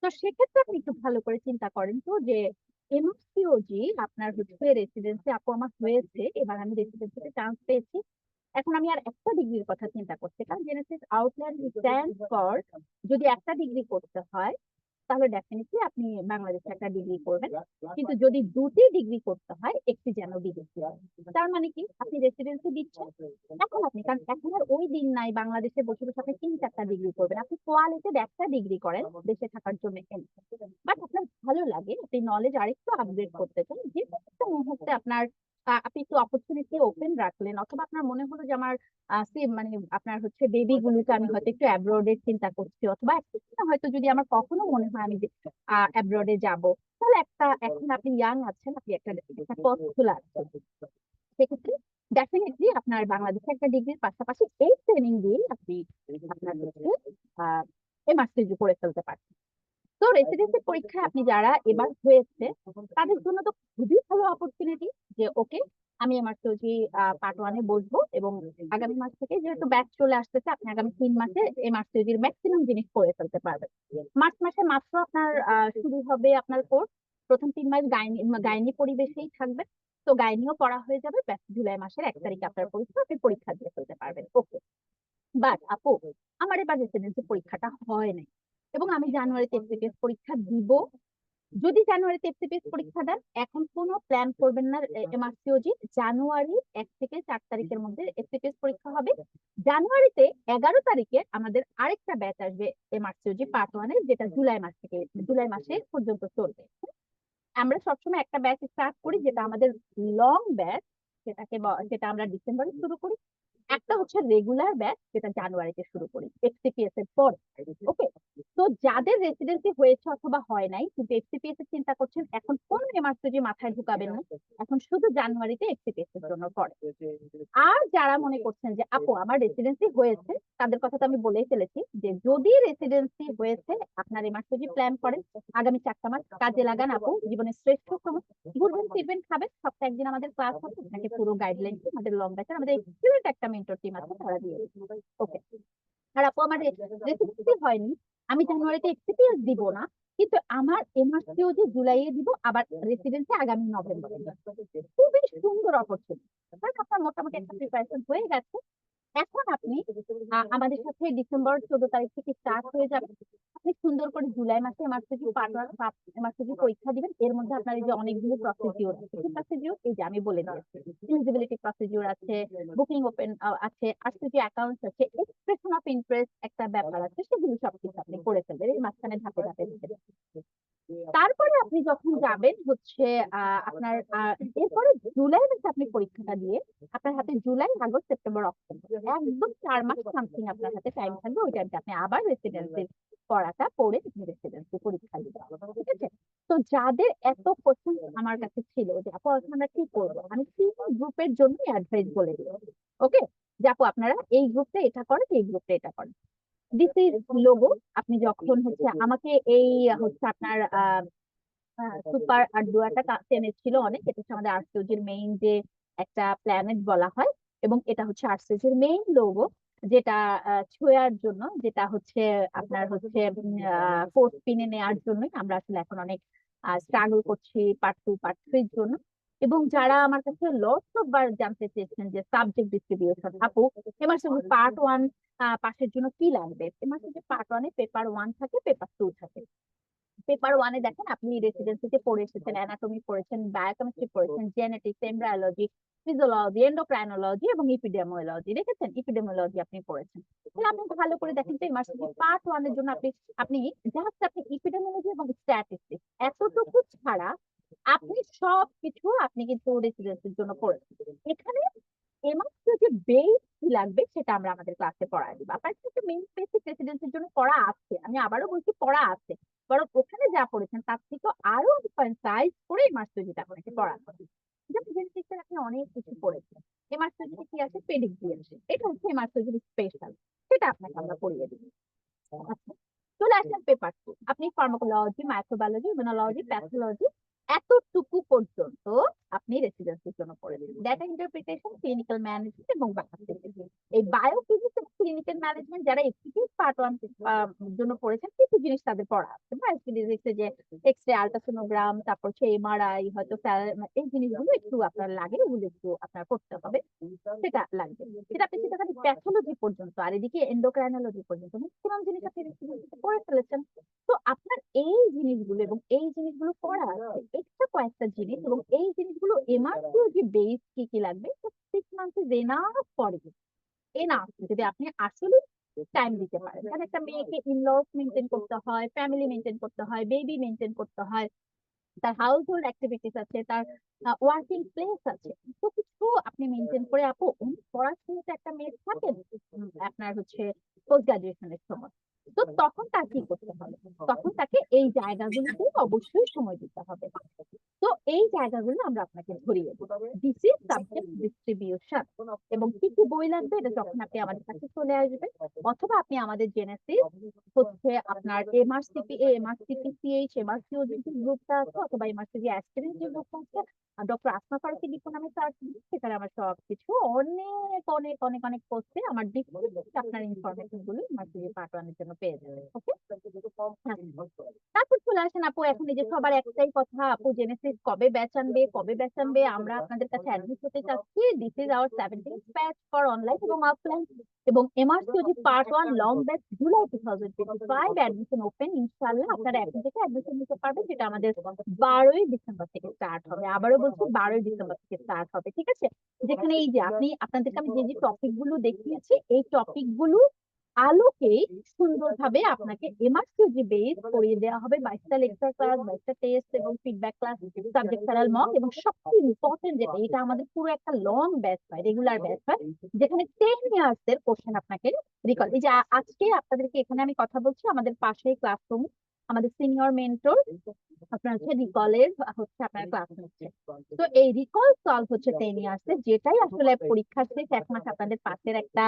[SPEAKER 2] তো সেক্ষেত্রে আপনি একটু ভালো করে চিন্তা করেন তো যে এমসিওজি আপনার হচ্ছে রেসিডেন্সি আপু আমার হয়েছে, এবার আমি রেসিডেন্সিতে চান্স পেয়েছি, এখন আমি আর একটা ডিগ্রির কথা চিন্তা করছি, কারণ জেনেসিস আউটল্যান্ড স্ট্যান্ড ফর যদি একটা ডিগ্রি করতে হয় তাহলে ডেফিনেটলি আপনি বাংলাদেশে একটা ডিগ্রি করবেন, কিন্তু যদি 2টি ডিগ্রি করতে হয় একটি যেন ডিগ্রি। তার মানে কি আপনি রেসিডেন্সি দিচ্ছেন, এখন আপনি, কারণ এখন আর ওই দিন নাই বাংলাদেশে বসে বসে আপনি 3-4টা ডিগ্রি করবেন, আপনি কোয়ালিটির একটা ডিগ্রি করেন দেশে থাকার জন্য, বাট আপনার ভালো লাগে আপনি নলেজ আরেকটু আপগ্রেড করতে চান, যে একটা মুহূর্তে আপনার আপনি একটু অপরচুনিটি ওপেন রাখলেন, অথবা আপনার মনে হলো যে আমার আপনার হচ্ছে বেবি গুলোকে আমি হয়তো একটু অ্যাব্রোডের চিন্তা করছি, অথবা হয়তো যদি আমার কখনো মনে হয় আমি অ্যাব্রোডে যাব, তাহলে এখন আপনি ইয়াং আছেন, আপনি একটা পথ খোলা আছে। সেক্ষেত্রে ডেফিনেটলি আপনার বাংলাদেশে একটা ডিগ্রির পাশাপাশি এই ট্রেনিং দিয়ে আপনি আপনার হচ্ছে এমআরসিজি করে ফেলতে পারছেন। তো রেসিডেন্সি পরীক্ষায় আপনি যারা এবার হয়েছে তাদের জন্য তো খুবই ভালো অপরচুনিটি যে ওকে আমি এমআরসিওজি পার্ট 1 এ বসবো, এবং আগামী মাস থেকে যেহেতু ব্যাচ চলে আসতেছে আপনি আগামী 3 মাসে এমআরসিওজির ম্যাক্সিমাম জিনিস করে ফেলতে পারবেন। মার্চ মাসে মাত্র আপনার শুরু হবে আপনার কোর্স, প্রথম 3 মাস গাইনি পরিবেশেই থাকবে, তো গাইনিও পড়া হয়ে যাবে, ব্যাস জুলাই মাসের 1 তারিখ আপনার পরীক্ষা, আপনি পরীক্ষা দিয়ে ফেলতে পারবেন। ওকে, বাট আপু আমার এবার রেসিডেন্সি পরীক্ষাটা হয় নাই এবং আমি জানুয়ারিতে এফসিপিএস পরীক্ষা দিব, যদি জানুয়ারিতে এফসিপিএস পরীক্ষা দেন এখন কোনো প্ল্যান করবেন না এমআরসিওজি, জানুয়ারি 1 থেকে 4 তারিখের মধ্যে এফসিপিএস পরীক্ষা হবে। জানুয়ারিতে 11 তারিখে আমাদের আরেকটা ব্যাচ আসবে এমআরসিওজি পার্ট 1 এর, যেটা জুলাই মাসে পর্যন্ত চলবে। আমরা সবসময় একটা ব্যাচ স্টার্ট করি যেটা আমাদের লং ব্যাচ, যেটা আমরা ডিসেম্বরে শুরু করি, একটা হচ্ছে রেগুলার ব্যাচ যেটা জানুয়ারিতে শুরু করি এফসিপিএস এর পর। ওকে, তো যাদের রেসিডেন্সি হয়েছে অথবা হয় নাই কিন্তু এফসিপিএস এর চিন্তা করছেন, এখন কোন এমআরসিজি মাথায় ঢুকাবেন না, এখন শুধু জানুয়ারিতে এফসিপিএস এর জন্য পড়ে। আর যারা মনে করছেন যে আপু আমার রেসিডেন্সি হয়েছে, তাদের কথা তো আমি বলেই ফেলেছি যে যদি রেসিডেন্সি হয়েছে আপনার এমআরসিজি প্ল্যান করেন, আগামী 4টা মাস কাজে লাগান আপু, জীবনের শ্রেষ্ঠ সময়, ঘুরবেন ফিরবেন খাবেন, সপ্তাহে একদিন আমাদের ক্লাস হবে, আপনাকে পুরো গাইডলাইন আমাদের লং ব্যাচের আমাদের এক্সিলেন্ট একটা মেন্টর টিম আছে তারা দিয়ে। ওকে, আর আপু আমার রেসিডেন্সি হয়নি, আমি জানুয়ারিতে এক্সপিরিয়েন্স দিব না, কিন্তু আমার এমআরসিও যে জুলাইয়ে দিব, আবার রেসিডেন্সে আগামী নভেম্বরে দিব। খুবই সুন্দর অপরচুনিটি, কারণ আপনার মোটামুটি একটা প্রিপারেশন হয়ে গেছে। এখন আপনি আমাদের সাথে ডিসেম্বর 14 তারিখ থেকে স্টার্ট হয়ে যাবে। আপনি সুন্দর করে জুলাই মাসে এমআরসিজি পরীক্ষা দিবেন। এর মধ্যে আপনার এই যে অনেকগুলো প্রসিডিওর আছে, কি প্রসিডিওর এই যে আমি বলে দিয়েছি, এলিজিবিলিটি প্রসিডিওর আছে, বুকিং ওপেন আছে, আরসিজি অ্যাকাউন্টস আছে, এক্সপ্রেশন অফ ইন্টারেস্ট একটা ব্যাপার আছে, সেগুলো সবকিছু আপনি করে ফেলবেন এই মাঝখানে ধাপে ধাপে ধাপে। তারপরে আপনি যখন যাবেন হচ্ছে আপনার এরপরে জুলাই মাসে আপনি পরীক্ষাটা দিয়ে আপনার হাতে জুলাই, আগস্ট, সেপ্টেম্বর, অক্টোবর একদম 4 মাস সামথিং আপনার হাতে টাইম থাকবে। ওই টাইমটা আপনি আবার রেসিডেন্সির পড়াটা পড়ে আপনি রেসিডেন্সি পরীক্ষা দিবেন। ঠিক আছে? তো যাদের এত কোশ্চেন আমার কাছে ছিল যে আপু এখন আমরা কি করবো, আমি 3 গ্রুপের জন্য অ্যাডভাইস বলে দিই। ওকে, যে আপু আপনারা এই গ্রুপটা এটা করেন, এই গ্রুপটা এটা করেন। This is logo. আপনি যখন হচ্ছে আমাকে এই হচ্ছে আপনার সুপার আর ডুয়াটা টেনেছিল অনেক, এটা হচ্ছে আমাদের আর্টসিওজির মেইন যে একটা প্ল্যানেট বলা হয়, এবং এটা হচ্ছে আর্টসিওজির মেইন লোগো, যেটা ছোঁয়ার জন্য, যেটা হচ্ছে আপনার হচ্ছে ফোর্থ পিনে নেওয়ার জন্যই আমরা আসলে এখন অনেক স্ট্রাগল করছি পার্ট 2 পার্ট 3 জন্য। এবং যারা আমার কাছে লটস অফ বার জানতে চেয়েছেন যে সাবজেক্ট ডিস্ট্রিবিউশন, আপু এমআরসিজি পার্ট 1 পাশের জন্য কি লাগবে, এমআরসিজি পার্ট 1 এ পেপার 1 থাকে, পেপার 2 থাকে। পেপার 1 এ দেখেন আপনি রেসিডেন্সিতে পড়ে এসেছেন, অ্যানাটমি পড়েছেন, বায়োকেমিস্ট্রি পড়েছেন, জেনেটিক্স, এমব্রায়োলজি, ফিজিওলজি, এন্ডোক্রাইনোলজি এবং ইপিডেমিওলজি। দেখেছেন ইপিডেমিওলজি আপনি পড়েছেন। তাহলে আপনি ভালো করে দেখেন তো ইমার্সিটি পার্ট 1 এর জন্য আপনি আপনি জাস্ট আপনি ইপিডেমিওলজি এবং স্ট্যাটিস্টিক্স এতটুকু ছাড়া আপনি সবকিছু আপনি কিন্তু রেসিডেন্সির জন্য পড়েছেন। এখানে এমাত্র যে বেস কি লাগবে সেটা আমরা আমাদের ক্লাসে পড়ায় দিব। আপনার কিন্তু মেইন বেসিক রেসিডেন্সির জন্য পড়া আছে, আমি আবারও বলছি পড়া আছে, বরং ওখানে যা পড়েছেন তার থেকে আরো সাইজ করে মাস্টার্সিটা আপনাকে পড়াতে হবে। যেমন জেনেটিক্সের আপনি অনেক কিছু পড়েছেন, মাস্টার্সিতে কি আছে, পেডিগ্রি আছে, এটা হচ্ছে মাস্টার্সির স্পেশাল, সেটা আপনাকে আমরা পড়িয়ে দিব। আচ্ছা, চলে আসেন পেপার 2। আপনি ফার্মাকোলজি, মাইক্রোবায়োলজি, ইমিউনোলজি, প্যাথোলজি এতটুকু পর্যন্ত আপনি রেসিডেন্সির জন্য পড়ে দিন। ডাটা ইন্টারপ্রিটেশন, ক্লিনিক্যাল ম্যানেজমেন্ট এবং বায়োফিজিক্স। এই বায়োফিজিক্স এবং ক্লিনিক্যাল ম্যানেজমেন্ট যারা এক্সিকিউটিভ পার্ট 1 জন্য পড়েছেন, কিছু জিনিস তাদের পড়া আছে। বায়োফিজিক্সে যে এক্স রে, আলট্রাসোনোগ্রাম, তারপর হচ্ছে এমআরআই, হয়তো এই জিনিসগুলো একটু আপনার লাগে, এগুলো একটু আপনার করতে হবে, সেটা লাগবে। সেটা আপনি সেটা খালি প্যাথোলজি পর্যন্ত, আর এদিকে এন্ডোক্রাইনোলজি পর্যন্ত ম্যাক্সিমাম জিনিস আপনি রেসিডেন্সিতে পড়ে ফেলেছেন। তো আপনার এই জিনিসগুলো এবং এই জিনিসগুলো পড়া আছে, এক্সট্রা কয়েকটা জিনিস, এবং এই জিনিসগুলো এমআরসিও যে বেস কি কি লাগবে 6 months is enough for you, enough যদি আপনি আসলে টাইম দিতে পারেন। কারণ একটা মেয়েকে ইনলস মেনটেন করতে হয়, ফ্যামিলি মেনটেন করতে হয়, বেবি মেনটেন করতে হয়, তার হাউস হোল্ড অ্যাক্টিভিটিস আছে, তার ওয়ার্কিং প্লেস আছে, তো কিছু আপনি মেনটেন করে আপু পড়াশোনাতে একটা মেয়ে থাকেন আপনার হচ্ছে পোস্ট গ্রাজুয়েশনের সময়, তো তখন তার কি করতে হবে, তখন তাকে এই জায়গাগুলোতে অবশ্যই সময় দিতে হবে। তো এই জায়গাগুলো আমরা আপনাকে ধরিয়ে দেবো। This is subject distribution. এবং কি কি বই লাগবে এটা যখন আপনি আমাদের কাছে চলে আসবেন, অথবা আপনি আমাদের জেনেসিস হচ্ছে আপনার এমআরসিপিসিএইচ, এমআরসিওজি যে গ্রুপটা আছে, অথবা এমআরসিজি অ্যাসপিরেন্ট যে গ্রুপটা আছে, ডক্টর আসমা ফারুকী দীপু নামে সার্চ দিন, সেখানে আমার সবকিছু অনেক অনেক অনেক অনেক পোস্টে আমার ডিফারেন্ট আপনার ইনফরমেশন গুলো এমআরসিজি পার্ট 1 এর জন্য পেয়ে যাবেন। ওকে, তারপর চলে আসেন আপু, এখন এই যে সবার একটাই কথা, আপু জেনেসিস কবে ব্যাচ আনবে, কবে ব্যাচ আনবে, আমরা আপনাদের কাছে অ্যাডমিট হতে চাচ্ছি। This is our 17th batch for online এবং অফলাইন, এবং MRCOG part 1 long batch July 2025 admission open. ইনশাআল্লাহ আপনারা এখন থেকে অ্যাডমিশন নিতে পারবেন, যেটা আমাদের 12ই ডিসেম্বর থেকে স্টার্ট হবে। আবারও বলছি 12ই ডিসেম্বর থেকে স্টার্ট হবে। ঠিক আছে? যেখানে এই যে আপনাদেরকে আমি যে যে টপিক গুলো দেখিয়েছি, এই টপিক গুলো আলোকে সুন্দরভাবে আপনাকে এমআরসিওজি বেস করিয়ে দেওয়া হবে। 22টা লেকচার ক্লাস, 22টা টেস্ট এবং ফিডব্যাক ক্লাস, সাবজেক্টারাল মক, এবং সবচেয়ে ইম্পর্টেন্ট যেটা, এটা আমাদের পুরো একটা লং ব্যাচ হয়, রেগুলার ব্যাচ হয়, যেখানে 10 ইয়ার্স এর কোশ্চেন আপনাকে রিকল। এই যে আজকে আপনাদেরকে এখানে আমি কথা বলছি, আমাদের পাশেই ক্লাসরুম আমাদের সিনিয়র মেন্টর আপনার হচ্ছে রিকলের হচ্ছে আপনার ক্লাস নিচ্ছে। তো এই রিকল সলভ হচ্ছে 10 ইয়ার্স এর, যেটাই আসলে পরীক্ষার শেষ 1 মাস আপনাদের পাশের একটা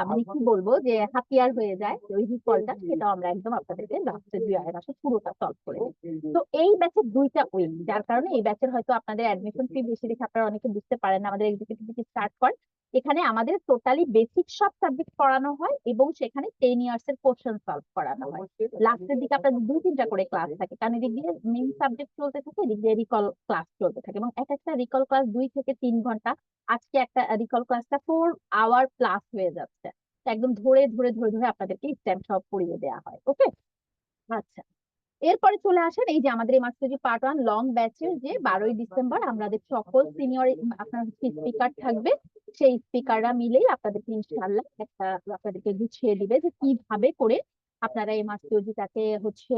[SPEAKER 2] মানে কি বলবো যে হাতিয়ার হয়ে যায়, ওই রিকলটা, সেটাও আমরা একদম আপনাদেরকে লাস্টের 2 মাসে পুরোটা সলভ করে দিই। তো এই ব্যাচের 2টা উইক, যার কারণে এই ব্যাচের হয়তো আপনাদের অ্যাডমিশন ফি বেশি দেখে আপনারা অনেকে বুঝতে পারেন না, আমাদের এক্সিকিউটিভ স্টার্ট করে
[SPEAKER 4] এখানে আমাদের টোটালি বেসিক সব সাবজেক্ট পড়ানো হয় এবং সেখানে 10 ইয়ার্স এর কোশ্চেন সলভ করানো হয়। লাস্টের দিকে আপনাদের 2-3টা করে ক্লাস থাকে, কারণ এদিক দিয়ে মেইন সাবজেক্ট চলতে থাকে, এদিক দিয়ে রিকল ক্লাস চলতে থাকে, এবং এক একটা রিকল ক্লাস 2 থেকে 3 ঘন্টা। আজকে একটা রিকল ক্লাসটা 4 আওয়ার প্লাস হয়ে যাচ্ছে। তো একদম ধরে ধরে ধরে ধরে আপনাদেরকে স্টেপ সব পড়িয়ে দেওয়া হয়। ওকে, আচ্ছা, এরপরে চলে আসেন এই যে আমাদের এই মাস্টারজি পার্ট 1 লং ব্যাচের যে 12ই ডিসেম্বর আমাদের সকল সিনিয়র আপনার স্পিকার থাকবে। সেই স্পিকাররা মিলেই আপনাদেরকে ইনশাআল্লাহ একটা আপনাদেরকে গুছিয়ে দিবে যে কিভাবে করে আপনারা এই মাস্টারজিটাকে হচ্ছে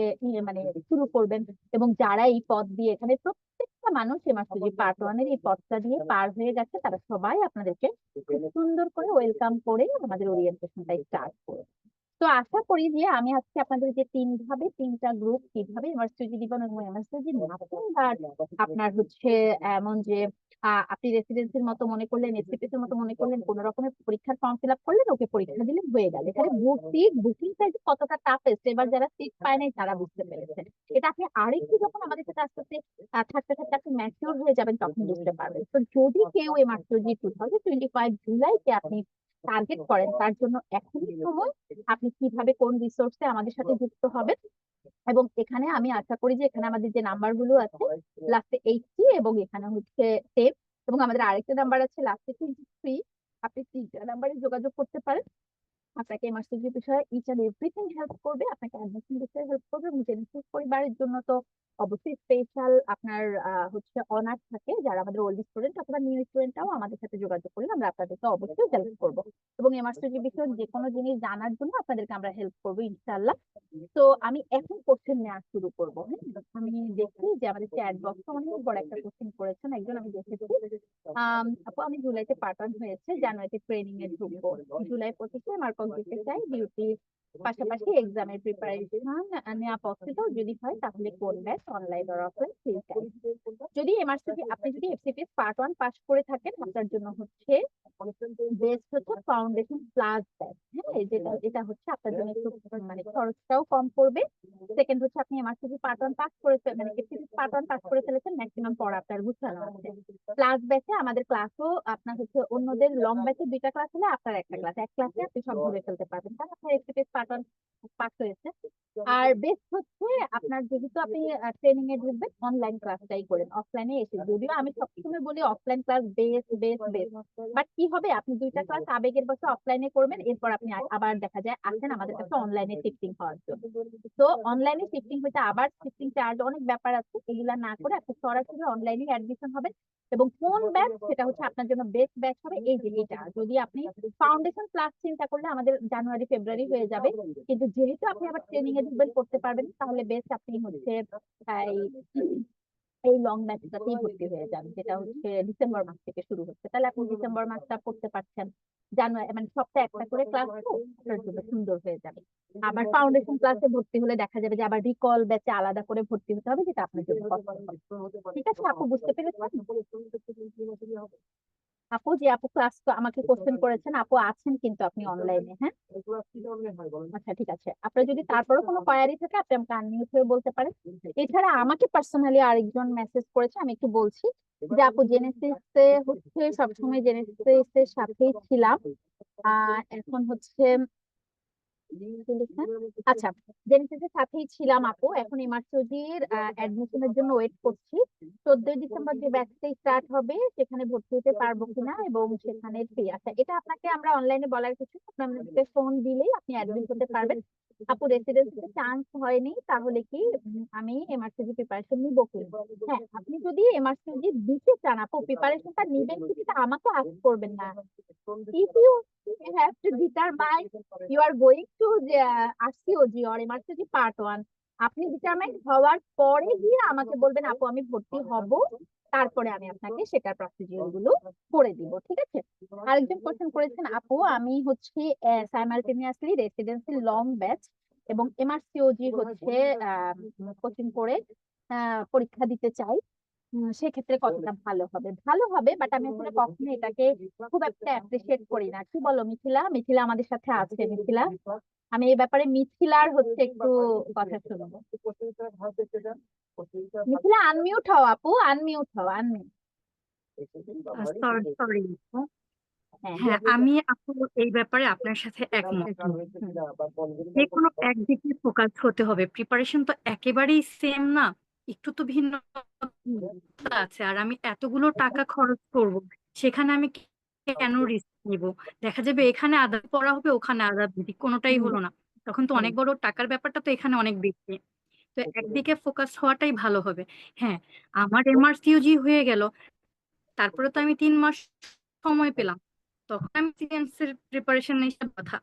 [SPEAKER 4] মানে শুরু করবেন, এবং যারা এই পথ দিয়ে এখানে প্রত্যেকটা মানুষ এই মাস্টারজি পার্ট 1 এর এই পথটা দিয়ে পার হয়ে গেছে, তারা সবাই আপনাদেরকে খুব সুন্দর করে ওয়েলকাম করে আমাদের ওরিয়েন্টেশনটা স্টার্ট করবে। তো আশা করি যে আমি আজকে আপনাদের যে 3টা গ্রুপ কিভাবে ইউনিভার্সিটি জীবন এবং ইউনিভার্সিটি নার্সিং আর আপনার হচ্ছে এমন যে আপনি রেসিডেন্সির মতো মনে করলেন, এসপিএস এর মতো মনে করলেন, কোন রকমের পরীক্ষার ফর্ম ফিল আপ করলেন, ওকে পরীক্ষা দিলেন, হয়ে গেল। এখানে বুকিংটা যে কতটা টাফেস্ট এবার যারা সিট পায় নাই তারা বুঝতে পেরেছে। এটা আপনি আরেকটু যখন আমাদের সাথে আস্তে আস্তে থাকতে থাকতে আপনি ম্যাচিওর হয়ে যাবেন তখন বুঝতে পারবেন। তো যদি কেউ এই মাস্টারজি 2025 জুলাইতে আপনি টার্গেট করেন, তার জন্য এখনই সময়। আপনি কিভাবে কোন রিসোর্সে আমাদের সাথে যুক্ত হবেন, এবং এখানে আমি আশা করি যে এখানে আমাদের যে নাম্বার গুলো আছে লাস্টে 80 এবং এখানে হচ্ছে 10, এবং আমাদের আরেকটা নাম্বার আছে লাস্টে 23, আপনি 3টা নাম্বারে যোগাযোগ করতে পারেন। আপনাকে মাস্টারজি বিষয়ে ইচ এন্ড এভরিথিং হেল্প করবে, আপনাকে অ্যাডমিশন বিষয়ে হেল্প করবে, এবং জেনেসিস পরিবারের জন্য তো অবশ্যই স্পেশাল আপনার হচ্ছে অনার থাকে। যারা আমাদের ওল্ড স্টুডেন্ট অথবা নিউ স্টুডেন্টরাও আমাদের সাথে যোগাযোগ করলে আমরা আপনাদেরকে অবশ্যই হেল্প করবো, এবং এই মাস্টারজি বিষয়ে যে কোনো জিনিস জানার জন্য আপনাদেরকে আমরা হেল্প করবো ইনশাআল্লাহ। তো আমি এখন কোশ্চেন নেওয়া শুরু করবো। হ্যাঁ, আমি দেখি যে আমাদের চ্যাট বক্সে অনেক বড় একটা কোশ্চেন করেছেন একজন, আমি দেখেছি। আপু, আমি জুলাইতে পার্ট 1 হয়েছে, জানুয়ারিতে ট্রেনিং এ ঢুকবো। জুলাই 25-এ আমার কমপ্লিট চাই, ডিউটি পাশাপাশি এক্সামের প্রিপারেশন নেওয়া পসিবল যদি হয় তাহলে কোন ব্যাচ, অনলাইন আর অফলাইন? যদি এমআরসিপি আপনি যদি এফসিপিএস পার্ট 1 পাস করে থাকেন, আপনার জন্য হচ্ছে বেস্ট হচ্ছে ফাউন্ডেশন প্লাস ব্যাচ। হ্যাঁ, এটা হচ্ছে আপনার জন্য একটু মানে খরচটাও কম পড়বে। সেকেন্ড হচ্ছে আপনি এমআরসিপি পার্ট 1 পাস করে মানে এফসিপিএস পার্ট 1 পাস করে ফেলেছেন, ম্যাক্সিমাম পড়া আপনার গুছানো আছে। প্লাস ব্যাচে আমাদের ক্লাসও আপনার হচ্ছে অন্যদের লং ব্যাচে 2টা ক্লাস হলে আপনার একটা ক্লাস, এক ক্লাসে আপনি সব ধরে ফেলতে পারবেন, কারণ আপনার এফসিপিএস পার্ট 1 পাস হয়েছে। আর বেস্ট হচ্ছে আপনার যেহেতু আপনি ট্রেনিং এ ঢুকবেন, অনলাইন ক্লাসটাই করেন, অফলাইনে এসে। যদিও আমি সবসময় বলি offline class best best best, but কি হবে আপনি 2টা ক্লাস আবেগের বসে অফলাইনে করবেন, এরপর আপনি আবার দেখা যায় আসেন আমাদের কাছে অনলাইনে শিফটিং হওয়ার জন্য। তো অনলাইনে শিফটিং হইতে আবার শিফটিং চার্জ অনেক ব্যাপার আছে, এগুলা না করে আপনি সরাসরি অনলাইনে অ্যাডমিশন হবেন। এবং কোন ব্যাচ সেটা হচ্ছে আপনার জন্য বেস্ট ব্যাচ হবে এই যে এটা। যদি আপনি ফাউন্ডেশন ক্লাস চিন্তা করলে আমাদের জানুয়ারি ফেব্রুয়ারি হয়ে যাবে, কিন্তু যেহেতু আপনি আবার ট্রেনিং এ ঢুকবেন, করতে পারবেন, তাহলে বেস্ট আপনি হচ্ছে এই লং ব্যাচটাতেই ভর্তি হয়ে যান, যেটা হচ্ছে ডিসেম্বর মাস থেকে শুরু হচ্ছে। তাহলে আপনি ডিসেম্বর মাসটা পড়তে পারছেন, জানুয়ারি মানে সপ্তাহে একটা করে ক্লাস তো আপনার জন্য সুন্দর হয়ে যাবে। আবার ফাউন্ডেশন ক্লাসে ভর্তি হলে দেখা যাবে যে আবার রিকল ব্যাচে আলাদা করে ভর্তি হতে হবে, যেটা আপনার জন্য কষ্ট হবে। ঠিক আছে আপু, বুঝতে পেরেছেন? আপু, যে আপু ক্লাস আমাকে কোশ্চেন করেছেন, আপু আছেন কিন্তু আপনি অনলাইনে। হ্যাঁ, আচ্ছা ঠিক আছে। আপনার যদি তারপরে কোনো কোয়ারি থাকে আপনি আমাকে আনমিউট হয়ে বলতে পারেন। এছাড়া আমাকে পার্সোনালি আরেকজন মেসেজ করেছে, আমি একটু বলছি যে আপু জেনেসিসে হচ্ছে সবসময় জেনেসিসের সাথেই ছিলাম, এখন হচ্ছে আচ্ছা জেনেসিসের সাথেই ছিলাম আপু, এখন এমআরসিওজির অ্যাডমিশনের জন্য ওয়েট করছি। 14 ডিসেম্বর যে ব্যাচটা স্টার্ট হবে সেখানে ভর্তি হতে পারবো কিনা এবং সেখানে ফি। আচ্ছা, এটা আপনাকে আমরা অনলাইনে বলার কিছু, আপনাকে ফোন দিলেই আপনি অ্যাডমিট হতে পারবেন। আপু রেসিডেন্সিতে চান্স হয়নি, তাহলে কি আমি এমআরসিজি প্রিপারেশন নিবো কি? হ্যাঁ, আপনি যদি এমআরসিজি দিতে চান আপু, প্রিপারেশনটা নিবেন কি সেটা আমাকে আস্ক করবেন না। If you have to determine you are going to RCOG or MRCG part 1, আপনি ডিটারমাইন হওয়ার পরে গিয়ে আমাকে বলবেন আপু আমি ভর্তি হব, তারপরে আমি আপনাকে সেটার প্রসিডিউর গুলো করে দিব। ঠিক আছে। আরেকজন কোশ্চেন করেছেন আপু, আমি হচ্ছে সাইমালটেনিয়াসলি রেসিডেন্সি লং ব্যাচ এবং এমআরসিওজি হচ্ছে কোচিং করে পরীক্ষা দিতে চাই, সেক্ষেত্রে কতটা ভালো হবে? ভালো হবে, বাট আমি আসলে কখনো এটাকে খুব একটা অ্যাপ্রিসিয়েট করি না। কি বলো মিথিলা? মিথিলা আমাদের সাথে আছে। মিথিলা, আমি এই ব্যাপারে মিথিলার হচ্ছে একটু কথা শুনবো। মিথিলা আনমিউট হও আপু, আনমিউট হও, আনমিউট।
[SPEAKER 3] সরি। হ্যাঁ, আমি আপু এই ব্যাপারে আপনার সাথে একমত। যে কোনো একদিকে ফোকাস হতে হবে, প্রিপারেশন তো একেবারেই সেম না, একটু তো ভিন্নতা আছে। আর আমি এতগুলো টাকা খরচ করব, সেখানে আমি কেন রিস্ক নিব? দেখা যাবে এখানে আধা পড়া হবে, ওখানে আধা দিদি, কোনোটাই হলো না। তখন তো অনেক বড় টাকার ব্যাপারটা তো এখানে অনেক বেশি। তো একদিকে ফোকাস হওয়াটাই ভালো হবে। হ্যাঁ, আমার এমআরসিইউজি হয়ে গেল, তারপরে তো আমি 3 মাস সময় পেলাম, তখন আমি সিএনসির প্রিপারেশন নিয়ে কথা।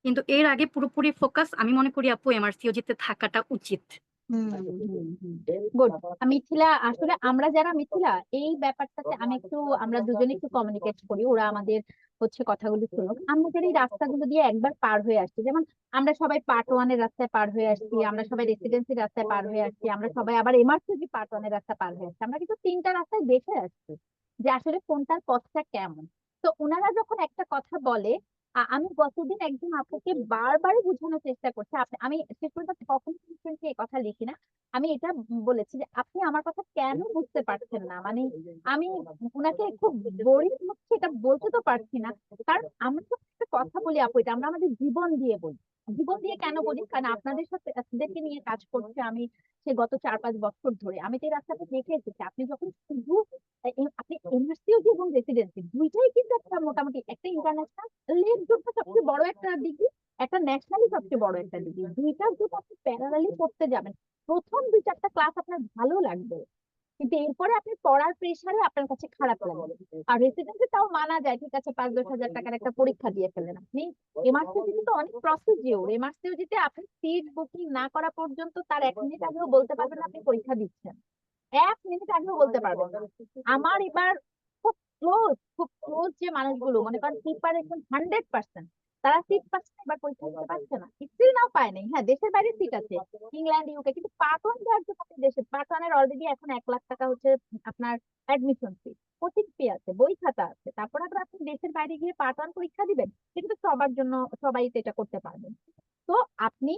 [SPEAKER 3] কিন্তু এর আগে পুরোপুরি ফোকাস আমি মনে করি আপু এমআরসিওজিতে থাকাটা উচিত।
[SPEAKER 4] গুড। মিথিলা, আসলে আমরা যারা মিথিলা এই ব্যাপারটাতে আমরা দুজনে একটু কমিউনিকেট করি, ওরা আমাদের কথাগুলো শুনুক। আমরা যারা এই রাস্তাগুলো দিয়ে একবার পার হয়ে আসছি, যেমন আমরা সবাই পার্ট 1 এর রাস্তায় পার হয়ে আসছি, আমরা সবাই রেসিডেন্সির রাস্তায় পার হয়ে আসছি, আমরা সবাই আবার এমআরসিজি পার্ট 1 এর রাস্তা পার হয়ে আসছি, আমরা কিন্তু 3টা রাস্তায় দেখে আসছি যে আসলে কোনটার পথটা কেমন। তো ওনারা যখন একটা কথা বলে, আমি গতদিন একজন আপুকে বারবার বোঝানোর চেষ্টা করছি, আমি শেষ পর্যন্ত কখনো এই কথা লিখি না, আমি এটা বলেছি যে আপনি আমার কথা কেন বুঝতে পারছেন না। মানে আমি ওনাকে খুব বোরিং হচ্ছে এটা বলতে তো পারছি না, কারণ আমরা তো একটা কথা বলি আপু, এটা আমরা আমাদের জীবন দিয়ে বলি। জীবন দিয়ে কেন বলি? কারণ আপনাদের সাথে আপনাদেরকে নিয়ে কাজ করছে আমি সে গত 4-5 বছর ধরে। আমি তো এই রাস্তাটা দেখে এসেছি। আপনি যখন শুধু আপনি ইউনিভার্সিটি এবং রেসিডেন্সি দুইটাই কিন্তু একটা মোটামুটি একটা ইন্টারন্যাশনাল এর জন্য সবচেয়ে বড় একটা ডিগ্রি, একটা ন্যাশনালি সবচেয়ে বড় একটা ডিগ্রি। দুইটার যদি আপনি প্যারালালি পড়তে যাবেন, প্রথম 2-4টা ক্লাস আপনার ভালো লাগবে, কিন্তু এরপরে আপনি পড়ার প্রেসারে আপনার কাছে খারাপ লাগবে। আর রেসিডেন্সি তাও মানা যায়, ঠিক আছে 5-10 হাজার টাকার একটা পরীক্ষা দিয়ে ফেললেন আপনি। এমআরসিউজিতে তো অনেক প্রসিডিওর, এমআরসিউজিতে আপনি সিট বুকিং না করা পর্যন্ত তার 1 মিনিট আগেও বলতে পারবেন না আপনি পরীক্ষা দিচ্ছেন, 1 মিনিট আগেও বলতে পারবেন না। আমার এবার খুব ক্লোজ যে মানুষগুলো মনে করেন প্রিপারেশন 100%, তারা সিট পাচ্ছে না, এবার পরীক্ষা দিতে পারছে না, স্টিল নাও পায় নাই। হ্যাঁ, দেশের বাইরে সিট আছে, ইংল্যান্ড ইউকে, কিন্তু পার্ট 1 দেওয়ার জন্য আপনি দেশের পার্ট 1 এর অলরেডি এখন 1 লাখ টাকা আপনার অ্যাডমিশন ফি, কোচিং ফি আছে, বই খাতা আছে, তারপর আবার আপনি দেশের বাইরে গিয়ে পার্ট 1 পরীক্ষা দিবেন। কিন্তু সবার জন্য সবাই তো এটা করতে পারবেন। তো আপনি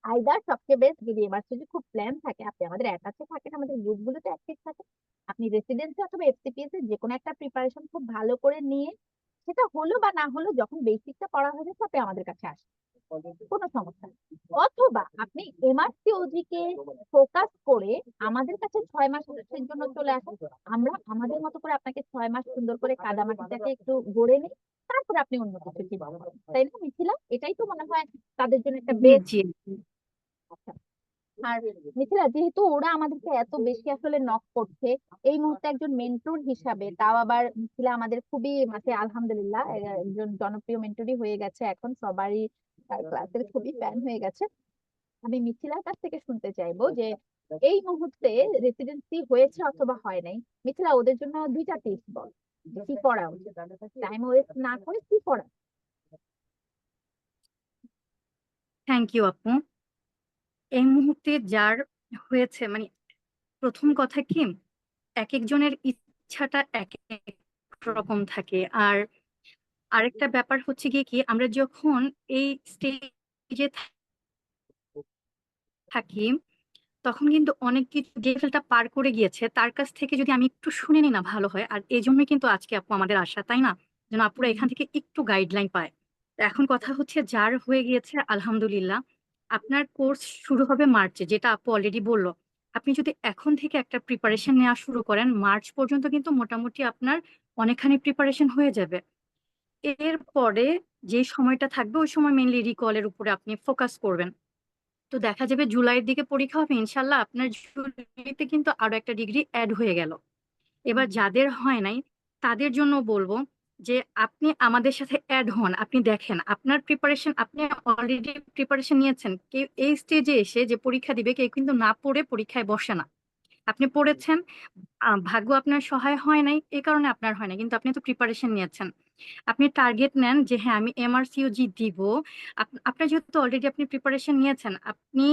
[SPEAKER 4] আইদার সবচেয়ে বেস্ট, যদি এমার্জেন্সি খুব প্ল্যান থাকে, আপনি আমাদের অ্যাটাচে থাকেন, আমাদের গ্রুপগুলোতে অ্যাক্টিভ থাকেন, আপনি রেসিডেন্সি অথবা এফসিপিএস এর যে কোনো একটা প্রিপারেশন খুব ভালো করে নিয়ে, সেটা হলো বা না হলো, যখন বেসিকটা পড়া হয়ে যাচ্ছে আপনি আমাদের কাছে আসেন, কোনো সমস্যা নেই। অথবা আপনি এমআরসিওজি কে ফোকাস করে আমাদের কাছে 6 মাসের জন্য চলে আসেন, আমরা আমাদের মতো করে আপনাকে 6 মাস সুন্দর করে কাদামাটিটাকে একটু গড়ে নিই, তারপরে আপনি অন্য কিছু চিন্তা করেন। তাই না মিথিলা? এটাই তো মনে হয় তাদের জন্য একটা
[SPEAKER 3] জি
[SPEAKER 4] বেস্ট।
[SPEAKER 3] জি।
[SPEAKER 4] আচ্ছা, আর মিথিলা, যেহেতু ওরা আমাদেরকে এত বেশি আসলে নক করছে, এই মুহূর্তে একজন মেন্টর হিসাবে, তাও আবার মিথিলা আমাদের খুবই মানে আলহামদুলিল্লাহ একজন জনপ্রিয় মেন্টরই হয়ে গেছে, এখন সবারই তার ক্লাসের খুবই ফ্যান হয়ে গেছে। আমি মিথিলার কাছ থেকে শুনতে চাইবো যে এই মুহূর্তে রেসিডেন্সি হয়েছে অথবা হয় নাই, মিথিলা ওদের জন্য 2টা টিপস বল, যে কি করা উচিত, টাইম ওয়েস্ট না করে কি করা।
[SPEAKER 3] থ্যাংক ইউ আপু। এই মুহূর্তে যার হয়েছে, মানে প্রথম কথা কি, এক একজনের ইচ্ছাটা এক এক রকম থাকে। আর আরেকটা ব্যাপার হচ্ছে গিয়ে কি, আমরা যখন এই স্টেজে থাকি, তখন কিন্তু অনেক কিছু যে লেভেলটা পার করে গিয়েছে তার কাছ থেকে যদি আমি একটু শুনে নিই না, ভালো হয়। আর এই জন্যই কিন্তু আজকে আপু আমাদের আশা, তাই না, যেন আপুরা এখান থেকে একটু গাইডলাইন পায়। তো এখন কথা হচ্ছে, যার হয়ে গিয়েছে আলহামদুলিল্লাহ, আপনার কোর্স শুরু হবে মার্চে, যেটা আপু অলরেডি বললো। আপনি যদি এখন থেকে একটা প্রিপারেশন নেওয়া শুরু করেন, মার্চ পর্যন্ত কিন্তু মোটামুটি আপনার অনেকখানি প্রিপারেশন হয়ে যাবে। এরপরে যে সময়টা থাকবে, ওই সময় মেইনলি রিকলের উপরে আপনি ফোকাস করবেন। তো দেখা যাবে জুলাইয়ের দিকে পরীক্ষা হবে, ইনশাল্লাহ আপনার জুলাইতে কিন্তু আরো একটা ডিগ্রি অ্যাড হয়ে গেল। এবার যাদের হয় নাই, তাদের জন্য বলবো যে আপনি আমাদের সাথে অ্যাড হন। আপনি দেখেন আপনার প্রিপারেশন, আপনি অলরেডি প্রিপারেশন নিয়েছেন। কেউ এই স্টেজে এসে যে পরীক্ষা দিবে, কেউ কিন্তু না পড়ে পরীক্ষায় বসে না। আপনি পড়েছেন, ভাগ্য আপনার সহায় হয় নাই, এই কারণে আপনার হয় না, কিন্তু আপনি তো প্রিপারেশন নিয়েছেন। আপনি টার্গেট নেন যে হ্যাঁ আমি এমআরসিওজি দিব। আপনার যেহেতু অলরেডি আপনি প্রিপারেশন নিয়েছেন, আপনি